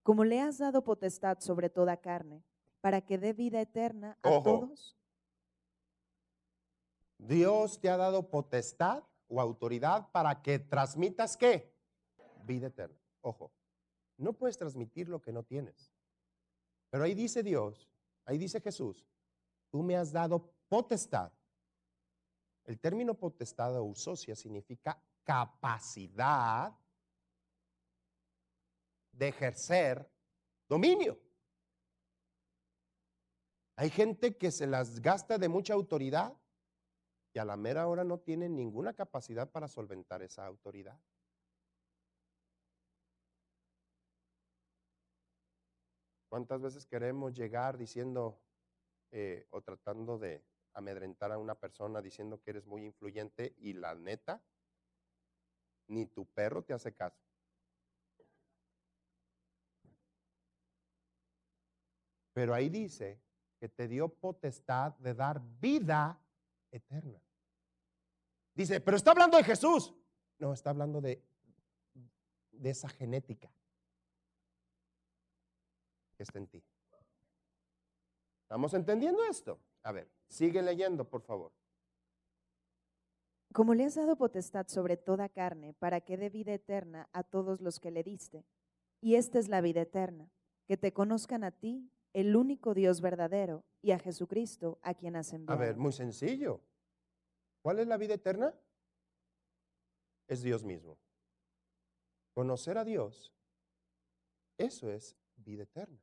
[SPEAKER 2] Como le has dado potestad sobre toda carne, para que dé vida eterna a todos.
[SPEAKER 1] Dios te ha dado potestad o autoridad para que transmitas ¿qué? Vida eterna. Ojo, no puedes transmitir lo que no tienes. Pero ahí dice Dios, ahí dice Jesús, tú me has dado potestad. El término potestad o ousosia significa capacidad de ejercer dominio. Hay gente que se las gasta de mucha autoridad y a la mera hora no tienen ninguna capacidad para solventar esa autoridad. ¿Cuántas veces queremos llegar diciendo o tratando de amedrentar a una persona diciendo que eres muy influyente y la neta, ni tu perro te hace caso? Pero ahí dice que te dio potestad de dar vida eterna. Dice, pero está hablando de Jesús. No, está hablando de esa genética que está en ti. ¿Estamos entendiendo esto? A ver, sigue leyendo, por favor.
[SPEAKER 2] Como le has dado potestad sobre toda carne, para que dé vida eterna a todos los que le diste. Y esta es la vida eterna, que te conozcan a ti, el único Dios verdadero, y a Jesucristo, a quien has enviado.
[SPEAKER 1] A ver, muy sencillo. ¿Cuál es la vida eterna? Es Dios mismo. Conocer a Dios Eso es vida eterna.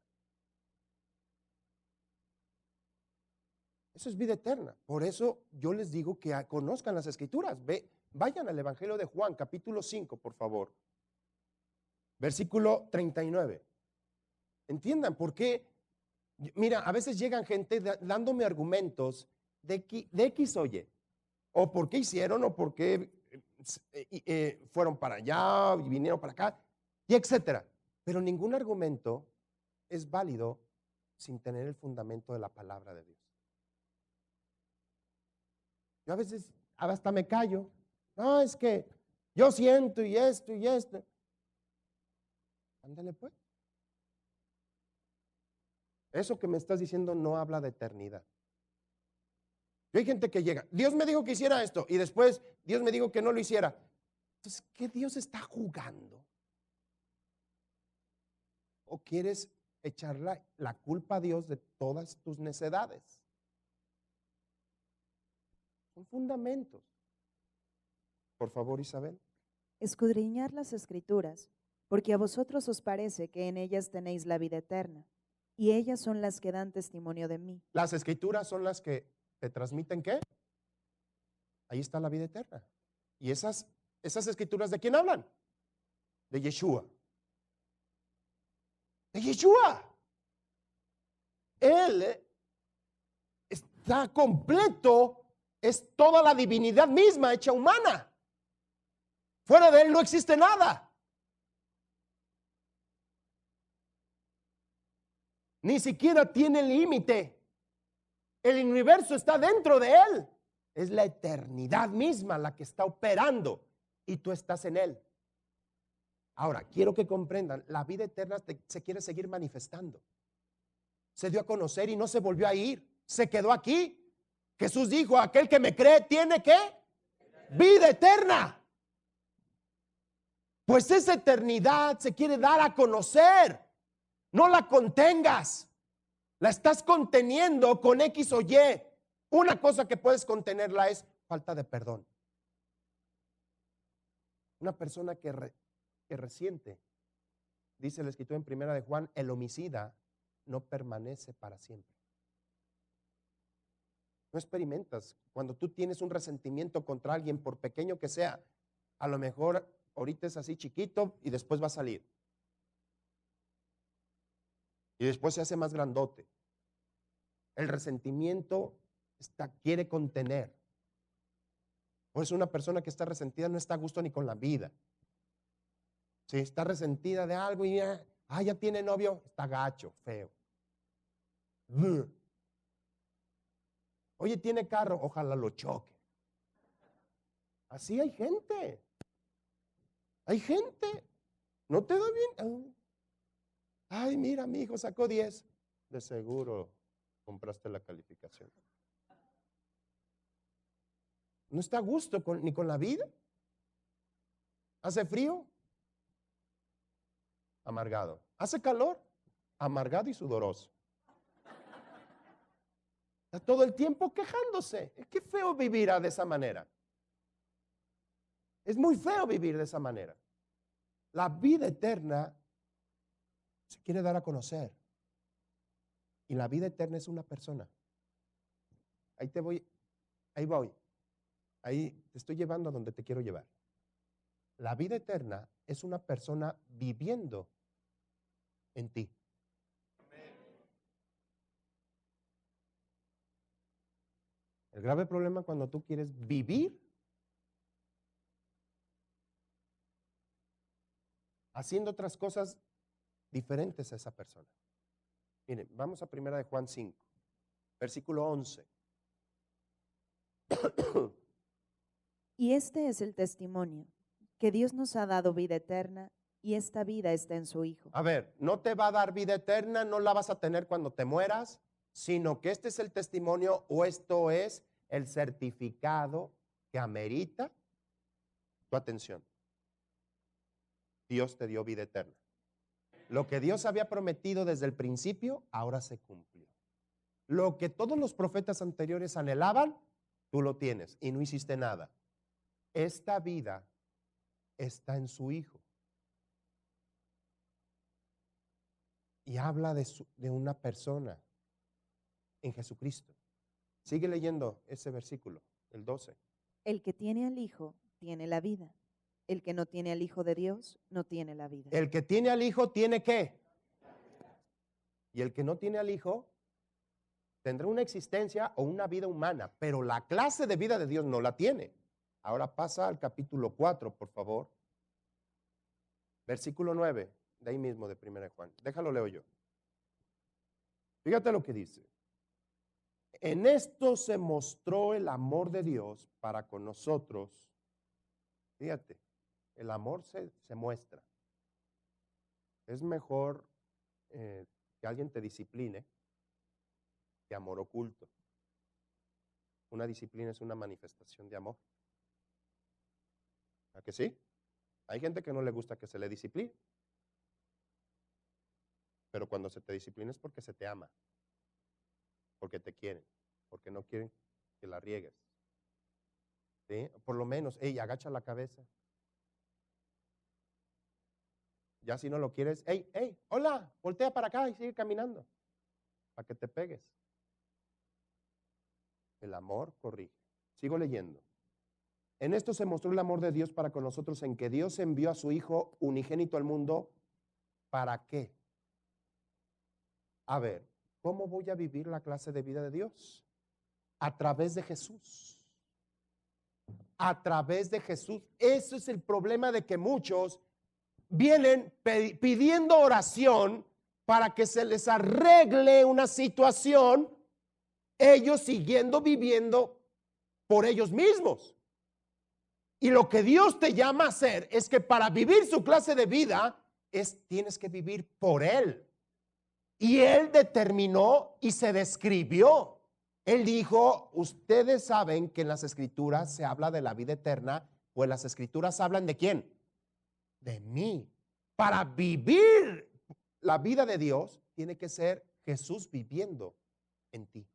[SPEAKER 1] Eso es vida eterna. Por eso yo les digo que conozcan las Escrituras. Vayan al Evangelio de Juan, capítulo 5, por favor. Versículo 39. Entiendan por qué. Mira, a veces llegan gente dándome argumentos de X o Y. O por qué hicieron, o por qué fueron para allá y vinieron para acá, y etcétera. Pero ningún argumento es válido sin tener el fundamento de la palabra de Dios. Yo a veces hasta me callo. No, es que yo siento y esto y esto. Ándale pues. Eso que me estás diciendo no habla de eternidad. Y hay gente que llega, Dios me dijo que hiciera esto y después Dios me dijo que no lo hiciera. Entonces, ¿qué Dios está jugando? ¿O quieres echar la culpa a Dios de todas tus necedades? Son fundamentos. Por favor, Isabel.
[SPEAKER 2] Escudriñad las Escrituras, porque a vosotros os parece que en ellas tenéis la vida eterna, y ellas son las que dan testimonio de mí.
[SPEAKER 1] Las Escrituras son las que te transmiten ¿qué? Ahí está la vida eterna. ¿Y esas Escrituras de quién hablan? De Yeshua. De Yeshua. Él está completo, es toda la divinidad misma hecha humana. Fuera de él no existe nada. Ni siquiera tiene límite. El universo está dentro de él. Es la eternidad misma la que está operando y tú estás en él. Ahora, quiero que comprendan, la vida eterna se quiere seguir manifestando. Se dio a conocer y no se volvió a ir. Se quedó aquí. Jesús dijo, aquel que me cree tiene ¿qué? Vida eterna. Pues esa eternidad se quiere dar a conocer. No la contengas. La estás conteniendo con X o Y. Una cosa que puedes contenerla es falta de perdón. Una persona que resiente, dice la escritura en primera de Juan, el homicida no permanece para siempre. No experimentas. Cuando tú tienes un resentimiento contra alguien, por pequeño que sea, a lo mejor ahorita es así chiquito y después va a salir. Y después se hace más grandote. El resentimiento quiere contener. Por eso una persona que está resentida no está a gusto ni con la vida. Si está resentida de algo y ya tiene novio, está gacho, feo. Oye, tiene carro, ojalá lo choque. Así hay gente. Hay gente. ¿No te da bien? Ay, mira, mi hijo sacó 10. De seguro compraste la calificación. No está a gusto ni con la vida. ¿Hace frío? Amargado. ¿Hace calor? Amargado y sudoroso. Está todo el tiempo quejándose. Qué feo vivir de esa manera. Es muy feo vivir de esa manera. La vida eterna se quiere dar a conocer. Y la vida eterna es una persona. Ahí voy. Ahí te estoy llevando a donde te quiero llevar. La vida eterna es una persona viviendo en ti. El grave problema cuando tú quieres vivir haciendo otras cosas diferentes a esa persona. Miren, vamos a primera de Juan 5, versículo 11.
[SPEAKER 2] Y este es el testimonio, que Dios nos ha dado vida eterna y esta vida está en su Hijo.
[SPEAKER 1] A ver, no te va a dar vida eterna, no la vas a tener cuando te mueras, sino que este es el testimonio o esto es el certificado que amerita tu atención. Dios te dio vida eterna. Lo que Dios había prometido desde el principio, ahora se cumplió. Lo que todos los profetas anteriores anhelaban, tú lo tienes y no hiciste nada. Esta vida está en su Hijo. Y habla de una persona en Jesucristo. Sigue leyendo ese versículo, el 12.
[SPEAKER 2] El que tiene al Hijo tiene la vida. El que no tiene al Hijo de Dios no tiene la vida.
[SPEAKER 1] El que tiene al Hijo tiene ¿qué? Y el que no tiene al Hijo tendrá una existencia o una vida humana, pero la clase de vida de Dios no la tiene. Ahora pasa al capítulo 4, por favor. Versículo 9, de ahí mismo de 1 de Juan. Déjalo leo yo. Fíjate lo que dice. En esto se mostró el amor de Dios para con nosotros. Fíjate, el amor se muestra. Es mejor que alguien te discipline que amor oculto. Una disciplina es una manifestación de amor. ¿A que sí? Hay gente que no le gusta que se le discipline. Pero cuando se te disciplina es porque se te ama. Porque te quieren. Porque no quieren que la riegues. ¿Sí? Por lo menos, hey, agacha la cabeza. Ya si no lo quieres, hey, hey, hola, voltea para acá y sigue caminando. Para que te pegues. El amor corrige. Sigo leyendo. En esto se mostró el amor de Dios para con nosotros, en que Dios envió a su Hijo unigénito al mundo. ¿Para qué? A ver, ¿cómo voy a vivir la clase de vida de Dios? A través de Jesús. A través de Jesús. Eso es el problema de que muchos vienen pidiendo oración para que se les arregle una situación, ellos siguiendo viviendo por ellos mismos. Y lo que Dios te llama a hacer es que para vivir su clase de vida tienes que vivir por Él. Y Él determinó y se describió. Él dijo, ustedes saben que en las Escrituras se habla de la vida eterna, pues las Escrituras hablan ¿de quién? De mí. Para vivir la vida de Dios, tiene que ser Jesús viviendo en ti.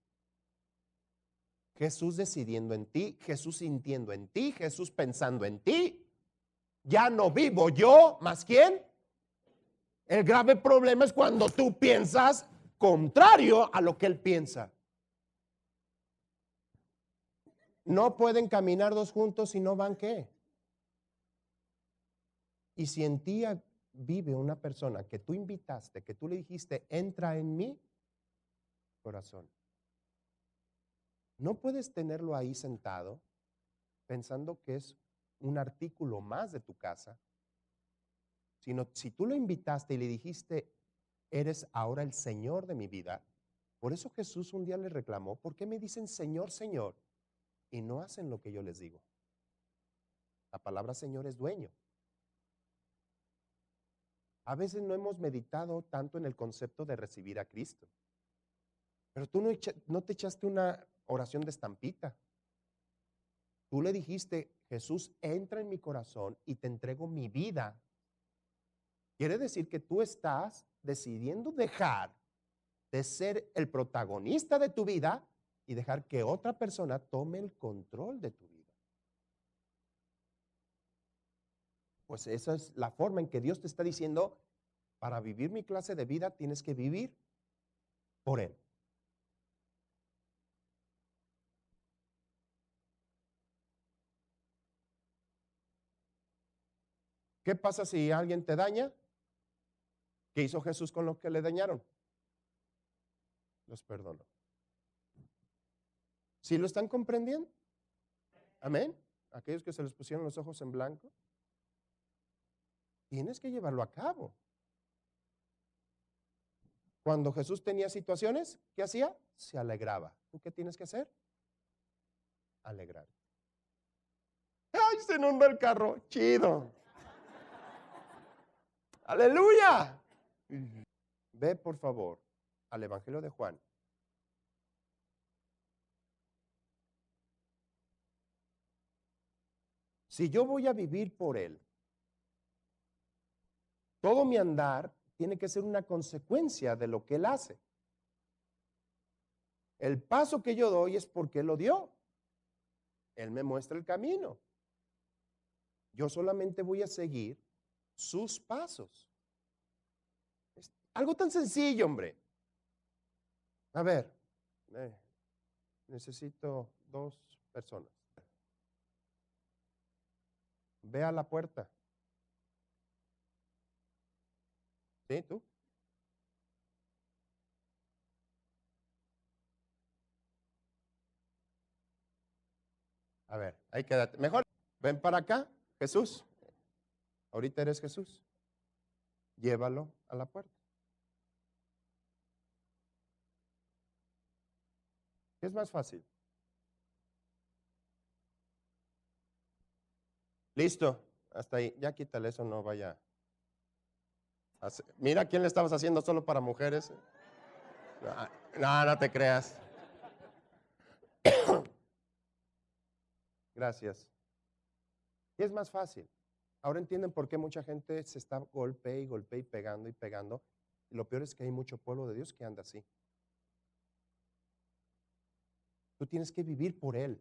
[SPEAKER 1] Jesús decidiendo en ti, Jesús sintiendo en ti, Jesús pensando en ti. Ya no vivo yo, ¿más quién? El grave problema es cuando tú piensas contrario a lo que Él piensa. No pueden caminar dos juntos si no van ¿qué? Y si en ti vive una persona que tú invitaste, que tú le dijiste, entra en mi corazón. No puedes tenerlo ahí sentado pensando que es un artículo más de tu casa, sino si tú lo invitaste y le dijiste, eres ahora el Señor de mi vida. Por eso Jesús un día le reclamó, ¿por qué me dicen Señor, Señor? Y no hacen lo que yo les digo. La palabra Señor es dueño. A veces no hemos meditado tanto en el concepto de recibir a Cristo. Pero tú no te echaste una oración de estampita. Tú le dijiste, Jesús, entra en mi corazón y te entrego mi vida. Quiere decir que tú estás decidiendo dejar de ser el protagonista de tu vida y dejar que otra persona tome el control de tu vida. Pues esa es la forma en que Dios te está diciendo, para vivir mi clase de vida tienes que vivir por Él. ¿Qué pasa si alguien te daña? ¿Qué hizo Jesús con los que le dañaron? Los perdonó. ¿Sí lo están comprendiendo? Amén. Aquellos que se les pusieron los ojos en blanco. Tienes que llevarlo a cabo. Cuando Jesús tenía situaciones, ¿qué hacía? Se alegraba. ¿Tú qué tienes que hacer? Alegrar. ¡Ay, se inunda el carro! ¡Chido! ¡Aleluya! Ve, por favor, al Evangelio de Juan. Si yo voy a vivir por Él, todo mi andar tiene que ser una consecuencia de lo que Él hace. El paso que yo doy es porque Él lo dio. Él me muestra el camino. Yo solamente voy a seguir sus pasos. Algo tan sencillo, hombre. A ver, necesito 2 personas. Ve a la puerta. ¿Sí, tú? A ver, ahí quédate. Mejor, ven para acá, Jesús. Ahorita eres Jesús. Llévalo a la puerta. ¿Qué es más fácil? Listo, hasta ahí. Ya quítale eso, no vaya. Mira quién le estabas haciendo solo para mujeres. No, no te creas. Gracias. ¿Qué es más fácil? Ahora entienden por qué mucha gente se está golpe y pegando y pegando. Y lo peor es que hay mucho pueblo de Dios que anda así. Tú tienes que vivir por Él.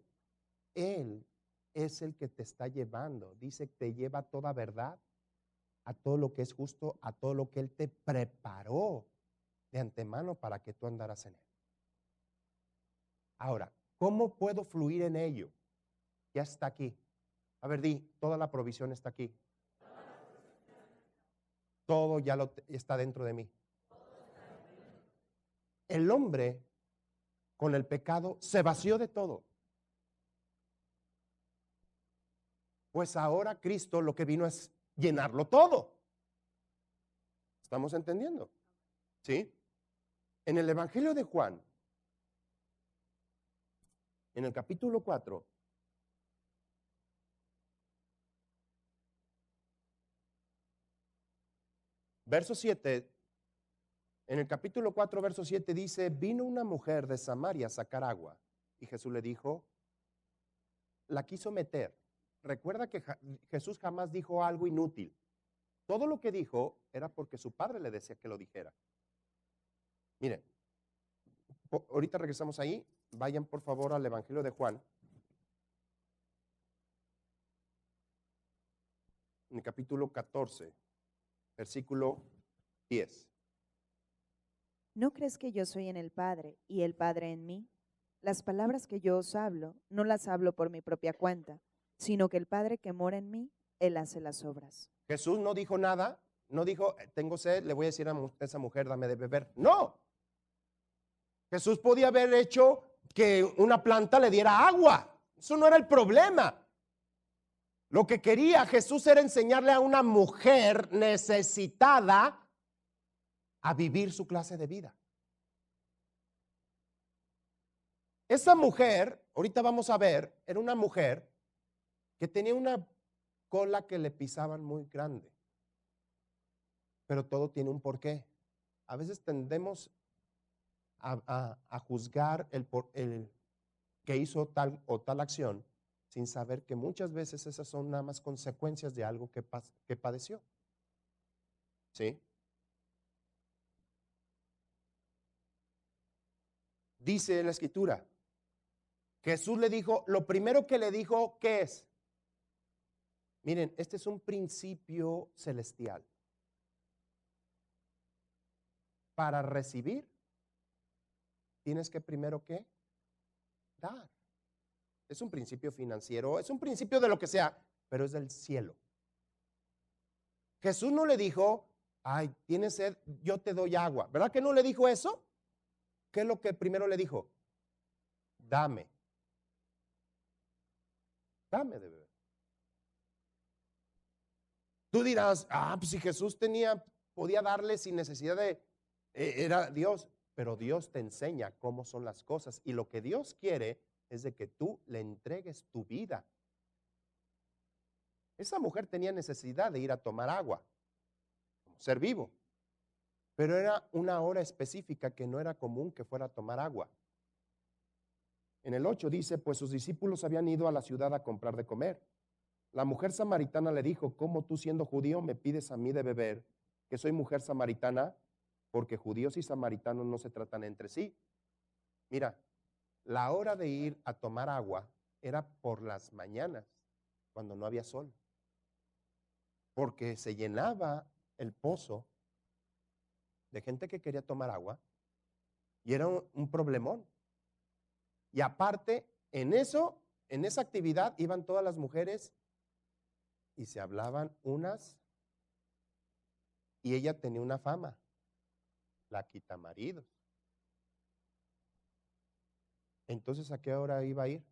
[SPEAKER 1] Él es el que te está llevando. Dice que te lleva a toda verdad, a todo lo que es justo, a todo lo que Él te preparó de antemano para que tú andaras en Él. Ahora, ¿cómo puedo fluir en ello? Ya está aquí. A ver, di, toda la provisión está aquí. Todo ya está dentro de mí. El hombre con el pecado se vació de todo. Pues ahora Cristo lo que vino es llenarlo todo. ¿Estamos entendiendo? ¿Sí? En el Evangelio de Juan, en el capítulo 4, verso 7, en el capítulo 4, verso 7 dice, vino una mujer de Samaria a sacar agua. Y Jesús le dijo, la quiso meter. Recuerda que Jesús jamás dijo algo inútil. Todo lo que dijo era porque su padre le decía que lo dijera. Miren, ahorita regresamos ahí. Vayan por favor al Evangelio de Juan. En el capítulo 14, versículo 10.
[SPEAKER 2] ¿No crees que yo soy en el Padre y el Padre en mí? Las palabras que yo os hablo, no las hablo por mi propia cuenta, sino que el Padre que mora en mí, Él hace las obras.
[SPEAKER 1] Jesús no dijo nada, no dijo, tengo sed, le voy a decir a esa mujer, dame de beber. No. Jesús podía haber hecho que una planta le diera agua. Eso no era el problema. Lo que quería Jesús era enseñarle a una mujer necesitada a vivir su clase de vida. Esa mujer, ahorita vamos a ver, era una mujer que tenía una cola que le pisaban muy grande. Pero todo tiene un porqué. A veces tendemos a juzgar el que hizo tal o tal acción sin saber que muchas veces esas son nada más consecuencias de algo que padeció. ¿Sí? Dice la Escritura, Jesús le dijo, lo primero que le dijo, ¿qué es? Miren, este es un principio celestial. Para recibir, tienes que primero, ¿qué? Dar. Es un principio financiero, es un principio de lo que sea, pero es del cielo. Jesús no le dijo, ay, tienes sed, yo te doy agua. ¿Verdad que no le dijo eso? ¿Qué es lo que primero le dijo? Dame. Dame de beber. Tú dirás, pues si Jesús podía darle sin necesidad era Dios, pero Dios te enseña cómo son las cosas y lo que Dios quiere es de que tú le entregues tu vida. Esa mujer tenía necesidad de ir a tomar agua, como ser vivo, pero era una hora específica que no era común que fuera a tomar agua. En el 8 dice, pues sus discípulos habían ido a la ciudad a comprar de comer. La mujer samaritana le dijo, ¿cómo tú siendo judío me pides a mí de beber, que soy mujer samaritana? Porque judíos y samaritanos no se tratan entre sí. Mira, la hora de ir a tomar agua era por las mañanas, cuando no había sol, porque se llenaba el pozo de gente que quería tomar agua y era un problemón. Y aparte, en esa actividad iban todas las mujeres y se hablaban unas, y ella tenía una fama, la quitamaridos. Entonces, ¿a qué hora iba a ir?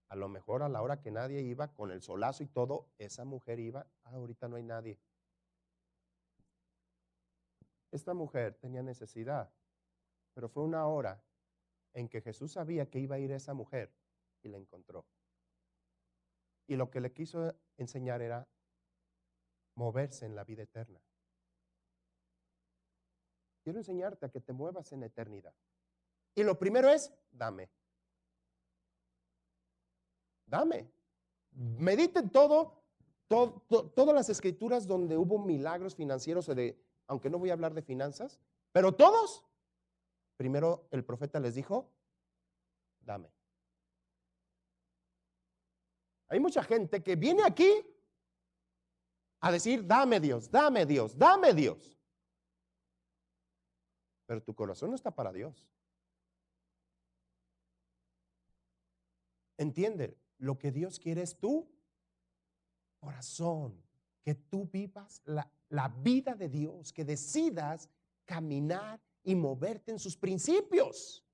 [SPEAKER 1] A lo mejor a la hora que nadie iba, con el solazo y todo, esa mujer iba, ahorita no hay nadie. Esta mujer tenía necesidad, pero fue una hora en que Jesús sabía que iba a ir esa mujer y la encontró. Y lo que le quiso enseñar era moverse en la vida eterna. Quiero enseñarte a que te muevas en la eternidad. Y lo primero es, dame. Dame. Mediten todas las escrituras donde hubo milagros financieros, aunque no voy a hablar de finanzas, pero todos, primero el profeta les dijo, dame. Hay mucha gente que viene aquí a decir, dame Dios, dame Dios, dame Dios. Pero tu corazón no está para Dios. Entiende, lo que Dios quiere es tu corazón, que tú vivas la vida de Dios, que decidas caminar y moverte en sus principios.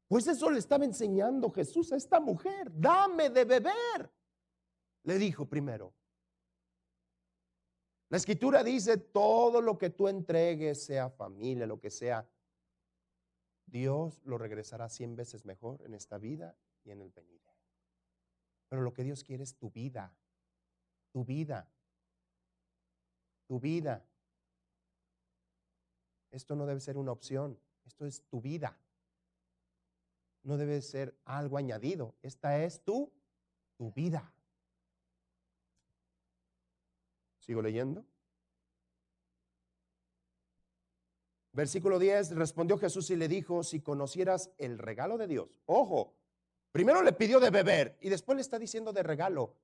[SPEAKER 1] Pues eso le estaba enseñando Jesús a esta mujer. Dame de beber, le dijo primero. La escritura dice, todo lo que tú entregues, sea familia, lo que sea, Dios lo regresará 100 veces mejor en esta vida y en el venidero. Pero lo que Dios quiere es tu vida, tu vida, tu vida. Esto no debe ser una opción, esto es tu vida. No debe ser algo añadido, esta es tu vida. ¿Sigo leyendo? Versículo 10, respondió Jesús y le dijo, si conocieras el regalo de Dios. Ojo, primero le pidió de beber y después le está diciendo de regalo.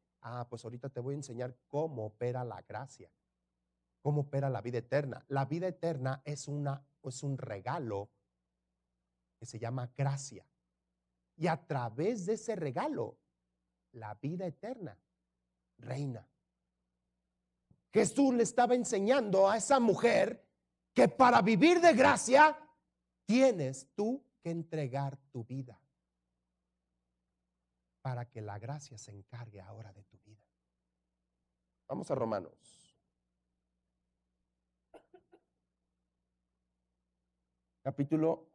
[SPEAKER 1] Pues ahorita te voy a enseñar cómo opera la gracia, cómo opera la vida eterna. La vida eterna es un regalo que se llama gracia. Y a través de ese regalo, la vida eterna reina. Jesús le estaba enseñando a esa mujer que para vivir de gracia tienes tú que entregar tu vida para que la gracia se encargue ahora de tu vida. Vamos a Romanos. Capítulo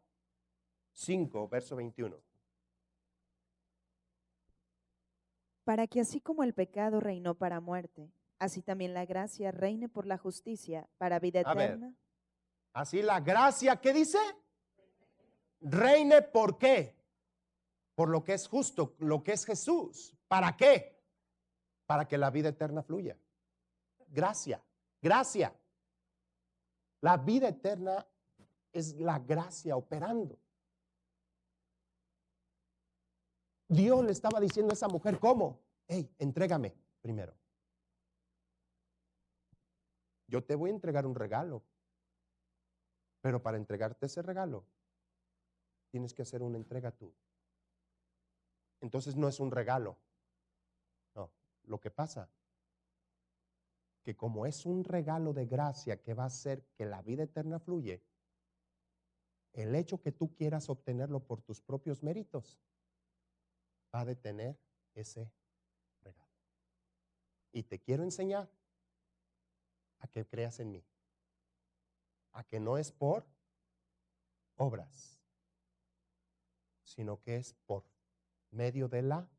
[SPEAKER 1] 5, verso 21.
[SPEAKER 2] Para que así como el pecado reinó para muerte, así también la gracia reine por la justicia para vida eterna.
[SPEAKER 1] Así la gracia, ¿qué dice? Reine, ¿por qué? Por lo que es justo, lo que es Jesús. ¿Para qué? Para que la vida eterna fluya. Gracia, gracia. La vida eterna es la gracia operando. Dios le estaba diciendo a esa mujer, ¿cómo? Hey, entrégame primero. Yo te voy a entregar un regalo. Pero para entregarte ese regalo, tienes que hacer una entrega tú. Entonces no es un regalo. No, lo que pasa, que como es un regalo de gracia que va a hacer que la vida eterna fluye, el hecho que tú quieras obtenerlo por tus propios méritos, va a detener ese regalo. Y te quiero enseñar a que creas en mí. A que no es por obras, sino que es por medio de la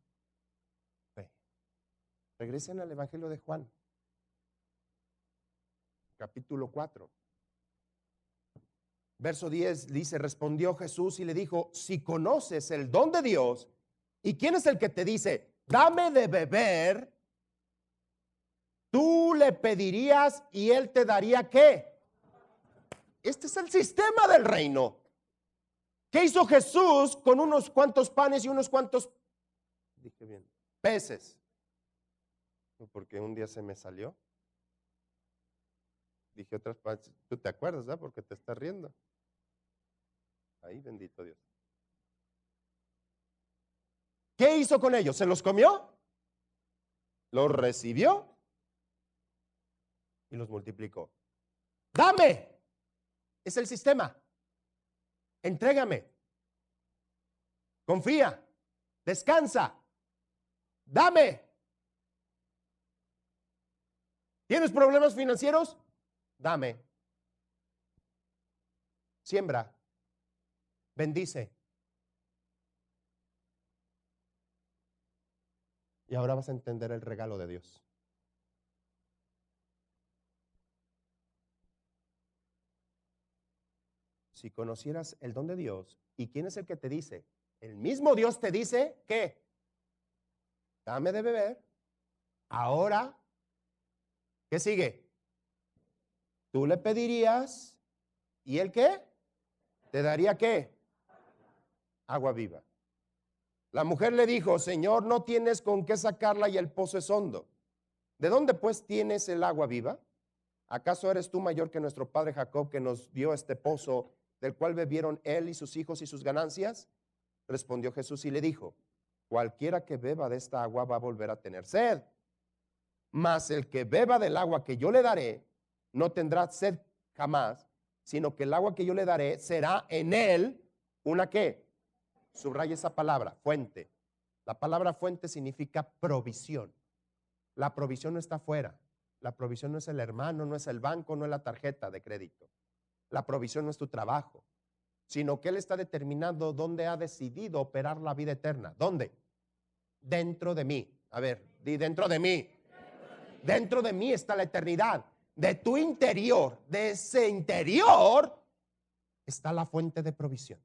[SPEAKER 1] fe. Regresen al Evangelio de Juan, capítulo 4. Verso 10 dice, respondió Jesús y le dijo, si conoces el don de Dios, ¿y quién es el que te dice, dame de beber? Tú le pedirías y él te daría ¿qué? Este es el sistema del reino. ¿Qué hizo Jesús con unos cuantos panes y unos cuantos, dije bien, peces? Porque un día se me salió. Dije otras partes, tú te acuerdas, ¿verdad? Porque te estás riendo. Ahí, bendito Dios. ¿Qué hizo con ellos? ¿Se los comió? ¿Los recibió? Y los multiplicó. ¡Dame! Es el sistema. Entrégame. Confía. Descansa. Dame. ¿Tienes problemas financieros? Dame. Siembra. Bendice. Y ahora vas a entender el regalo de Dios. Si conocieras el don de Dios, ¿y quién es el que te dice? El mismo Dios te dice que dame de beber. Ahora, ¿qué sigue? Tú le pedirías, ¿y él qué? ¿Te daría qué? Agua viva. La mujer le dijo, Señor, no tienes con qué sacarla y el pozo es hondo. ¿De dónde pues tienes el agua viva? ¿Acaso eres tú mayor que nuestro padre Jacob, que nos dio este pozo, del cual bebieron él y sus hijos y sus ganancias? Respondió Jesús y le dijo, cualquiera que beba de esta agua va a volver a tener sed. Mas el que beba del agua que yo le daré, no tendrá sed jamás, sino que el agua que yo le daré será en él una ¿qué? Subraya esa palabra, fuente. La palabra fuente significa provisión. La provisión no está afuera. La provisión no es el hermano, no es el banco, no es la tarjeta de crédito. La provisión no es tu trabajo, sino que Él está determinando dónde ha decidido operar la vida eterna. ¿Dónde? Dentro de mí. A ver, di dentro de mí. Dentro de mí está la eternidad. De tu interior, de ese interior, está la fuente de provisión.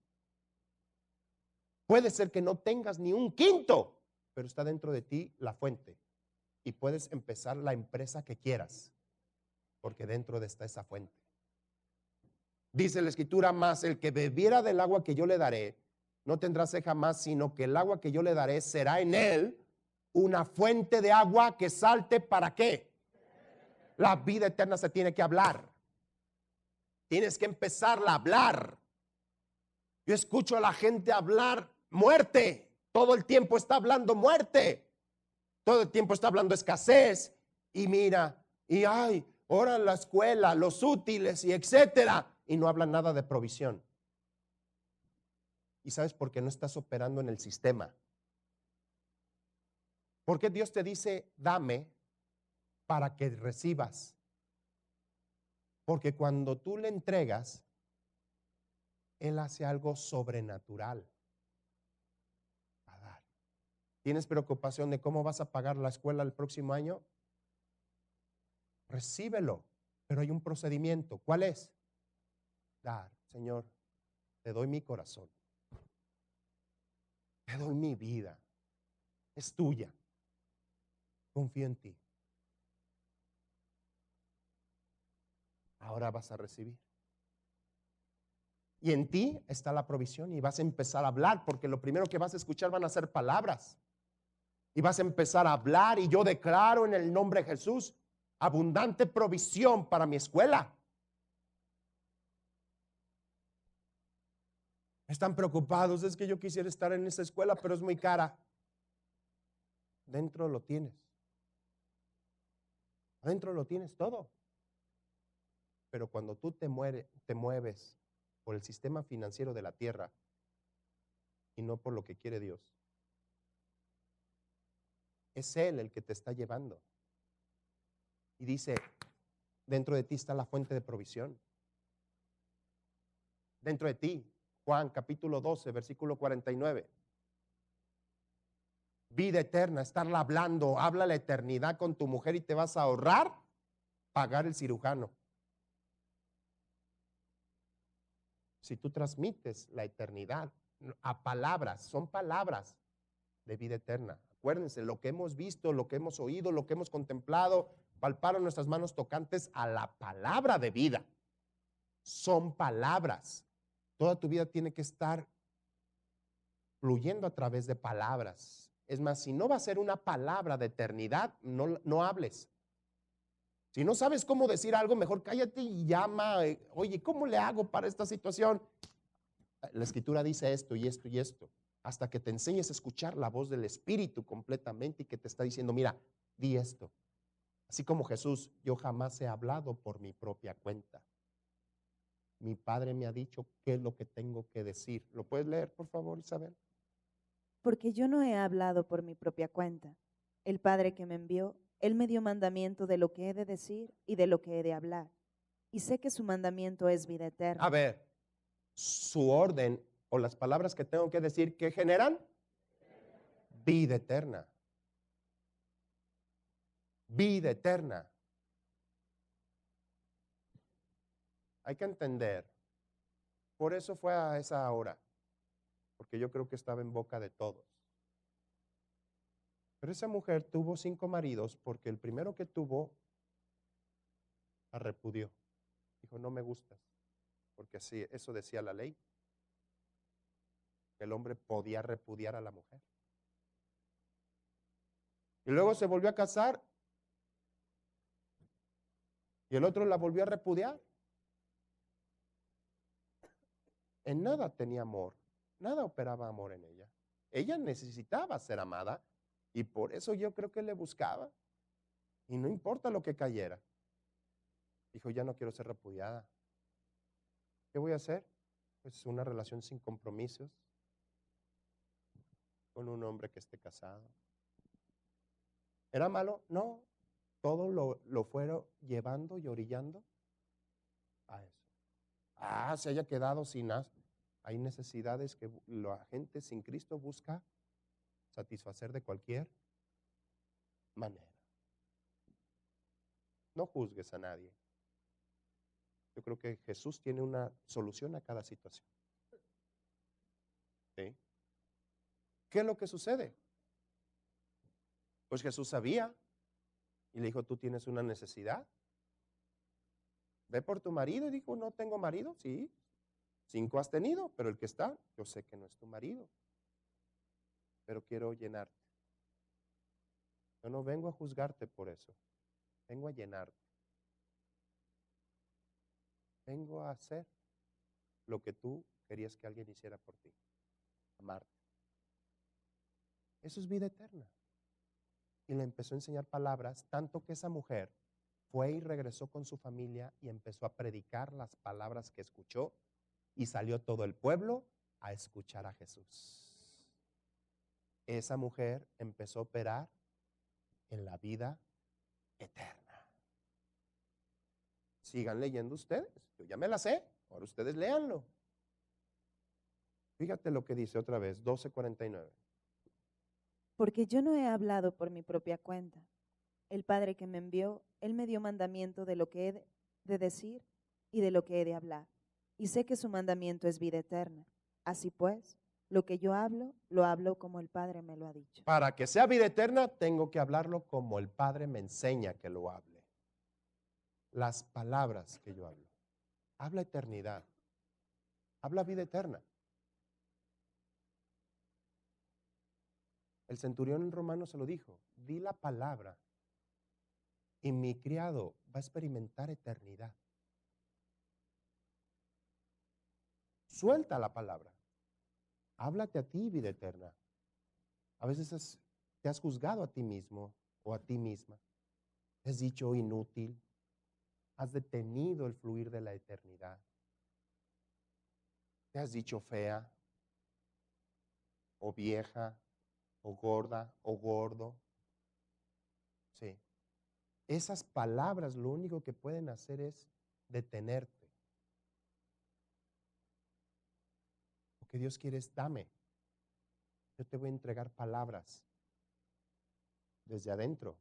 [SPEAKER 1] Puede ser que no tengas ni un quinto, pero está dentro de ti la fuente. Y puedes empezar la empresa que quieras, porque dentro de está esa fuente. Dice la escritura, más el que bebiera del agua que yo le daré, no tendrá sed jamás, sino que el agua que yo le daré será en él una fuente de agua que salte. ¿Para qué? La vida eterna se tiene que hablar. Tienes que empezarla a hablar. Yo escucho a la gente hablar muerte. Todo el tiempo está hablando muerte. Todo el tiempo está hablando escasez. Y mira, y ay, ahora la escuela, los útiles y etcétera. Y no hablan nada de provisión. ¿Y sabes por qué no estás operando en el sistema? Porque Dios te dice, dame para que recibas. Porque cuando tú le entregas, Él hace algo sobrenatural. A dar. ¿Tienes preocupación de cómo vas a pagar la escuela el próximo año? Recíbelo, pero hay un procedimiento. ¿Cuál es? Dar. Señor, te doy mi corazón. Te doy mi vida. Es tuya. Confío en ti. Ahora vas a recibir. Y en ti está la provisión y vas a empezar a hablar, porque lo primero que vas a escuchar van a ser palabras. Y vas a empezar a hablar y yo declaro en el nombre de Jesús abundante provisión para mi escuela. Están preocupados, es que yo quisiera estar en esa escuela, pero es muy cara. Dentro lo tienes. Adentro lo tienes todo. Pero cuando tú te mueves por el sistema financiero de la tierra y no por lo que quiere Dios, es Él el que te está llevando. Y dice, dentro de ti está la fuente de provisión. Dentro de ti, Juan capítulo 12, versículo 49. Vida eterna, estarla hablando, habla la eternidad con tu mujer y te vas a ahorrar pagar el cirujano. Si tú transmites la eternidad a palabras, son palabras de vida eterna. Acuérdense, lo que hemos visto, lo que hemos oído, lo que hemos contemplado, palparon nuestras manos tocantes a la palabra de vida. Son palabras. Toda tu vida tiene que estar fluyendo a través de palabras. Es más, si no va a ser una palabra de eternidad, no hables. Si no sabes cómo decir algo, mejor cállate y llama. Oye, ¿cómo le hago para esta situación? La Escritura dice esto y esto y esto. Hasta que te enseñes a escuchar la voz del Espíritu completamente y que te está diciendo, mira, di esto. Así como Jesús, yo jamás he hablado por mi propia cuenta. Mi Padre me ha dicho qué es lo que tengo que decir. ¿Lo puedes leer, por favor, Isabel?
[SPEAKER 2] Porque yo no he hablado por mi propia cuenta. El Padre que me envió, Él me dio mandamiento de lo que he de decir y de lo que he de hablar. Y sé que su mandamiento es vida
[SPEAKER 1] A
[SPEAKER 2] eterna.
[SPEAKER 1] ver, su orden o las palabras que tengo que decir, ¿qué generan? Vida eterna. Vida eterna. Hay que entender. Por eso fue a esa hora, porque yo creo que estaba en boca de todos. Pero esa mujer tuvo 5 maridos porque el primero que tuvo la repudió. Dijo, no me gustas, porque así, eso decía la ley, que el hombre podía repudiar a la mujer. Y luego se volvió a casar y el otro la volvió a repudiar. En nada tenía amor, nada operaba amor en ella. Ella necesitaba ser amada y por eso yo creo que le buscaba. Y no importa lo que cayera. Dijo, ya no quiero ser repudiada. ¿Qué voy a hacer? Pues una relación sin compromisos con un hombre que esté casado. ¿Era malo? No. Todo lo fueron llevando y orillando a eso. Se haya quedado sin nada. Hay necesidades que la gente sin Cristo busca satisfacer de cualquier manera. No juzgues a nadie. Yo creo que Jesús tiene una solución a cada situación. ¿Sí? ¿Qué es lo que sucede? Pues Jesús sabía y le dijo, tú tienes una necesidad. Ve por tu marido. Y dijo, no tengo marido. Sí, 5 has tenido, pero el que está, yo sé que no es tu marido, pero quiero llenarte. Yo no vengo a juzgarte por eso, vengo a llenarte. Vengo a hacer lo que tú querías que alguien hiciera por ti, amarte. Eso es vida eterna. Y le empezó a enseñar palabras, tanto que esa mujer fue y regresó con su familia y empezó a predicar las palabras que escuchó y salió todo el pueblo a escuchar a Jesús. Esa mujer empezó a operar en la vida eterna. Sigan leyendo ustedes, yo ya me la sé, ahora ustedes léanlo. Fíjate lo que dice otra vez, 12:49.
[SPEAKER 2] Porque yo no he hablado por mi propia cuenta. El Padre que me envió, Él me dio mandamiento de lo que he de decir y de lo que he de hablar. Y sé que su mandamiento es vida eterna. Así pues, lo que yo hablo, lo hablo como el Padre me lo ha dicho.
[SPEAKER 1] Para que sea vida eterna, tengo que hablarlo como el Padre me enseña que lo hable. Las palabras que yo hablo. Habla eternidad. Habla vida eterna. El centurión en Romano se lo dijo, di la palabra y mi criado va a experimentar eternidad. Suelta la palabra. Háblate a ti, vida eterna. A veces te has juzgado a ti mismo o a ti misma. Te has dicho inútil. Has detenido el fluir de la eternidad. Te has dicho fea o vieja o gorda o gordo. Sí. Esas palabras lo único que pueden hacer es detenerte. Lo que Dios quiere es dame. Yo te voy a entregar palabras desde adentro,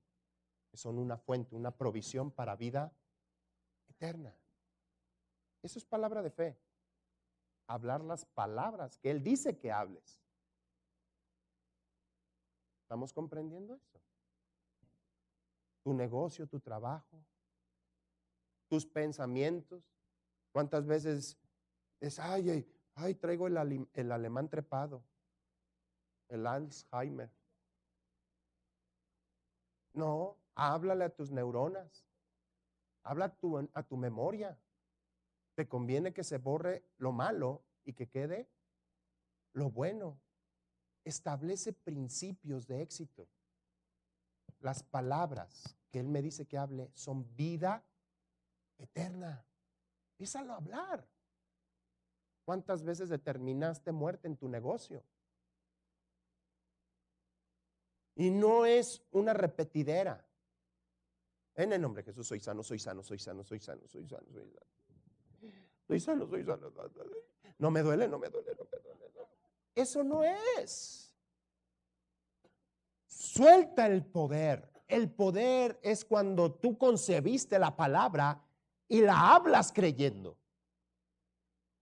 [SPEAKER 1] que son una fuente, una provisión para vida eterna. Eso es palabra de fe. Hablar las palabras que Él dice que hables. ¿Estamos comprendiendo eso? Tu negocio, tu trabajo, tus pensamientos. ¿Cuántas veces es, ay, traigo el alemán trepado, el Alzheimer? No, háblale a tus neuronas. Habla a tu memoria. Te conviene que se borre lo malo y que quede lo bueno. Establece principios de éxito. Las palabras que Él me dice que hable son vida eterna. Empiézalo a hablar. ¿Cuántas veces determinaste muerte en tu negocio? Y no es una repetidera. En el nombre de Jesús, soy sano, soy sano, soy sano, soy sano, soy sano, soy sano. Soy sano, soy sano. No me duele, no me duele, no me duele. No. Eso no es. Suelta el poder. El poder es cuando tú concebiste la palabra y la hablas creyendo.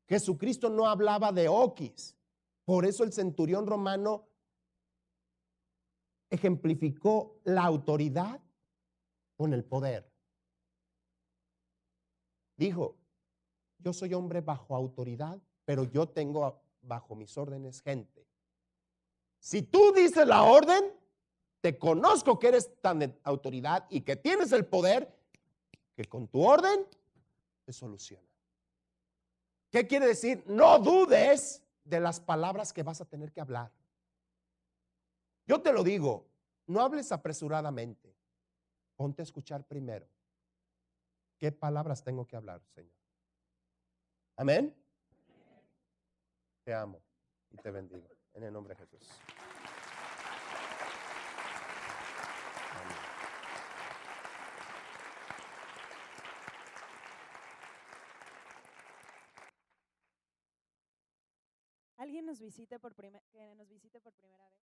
[SPEAKER 1] Jesucristo no hablaba de oquis. Por eso el centurión romano ejemplificó la autoridad con el poder. Dijo, yo soy hombre bajo autoridad, pero yo tengo bajo mis órdenes gente. Si tú dices la orden, te conozco que eres tan de autoridad y que tienes el poder, que con tu orden se soluciona. ¿Qué quiere decir? No dudes de las palabras que vas a tener que hablar. Yo te lo digo, no hables apresuradamente. Ponte a escuchar primero. ¿Qué palabras tengo que hablar, Señor? Amén. Te amo y te bendigo en el nombre de Jesús. Amén.
[SPEAKER 2] Alguien que nos visite por primera vez.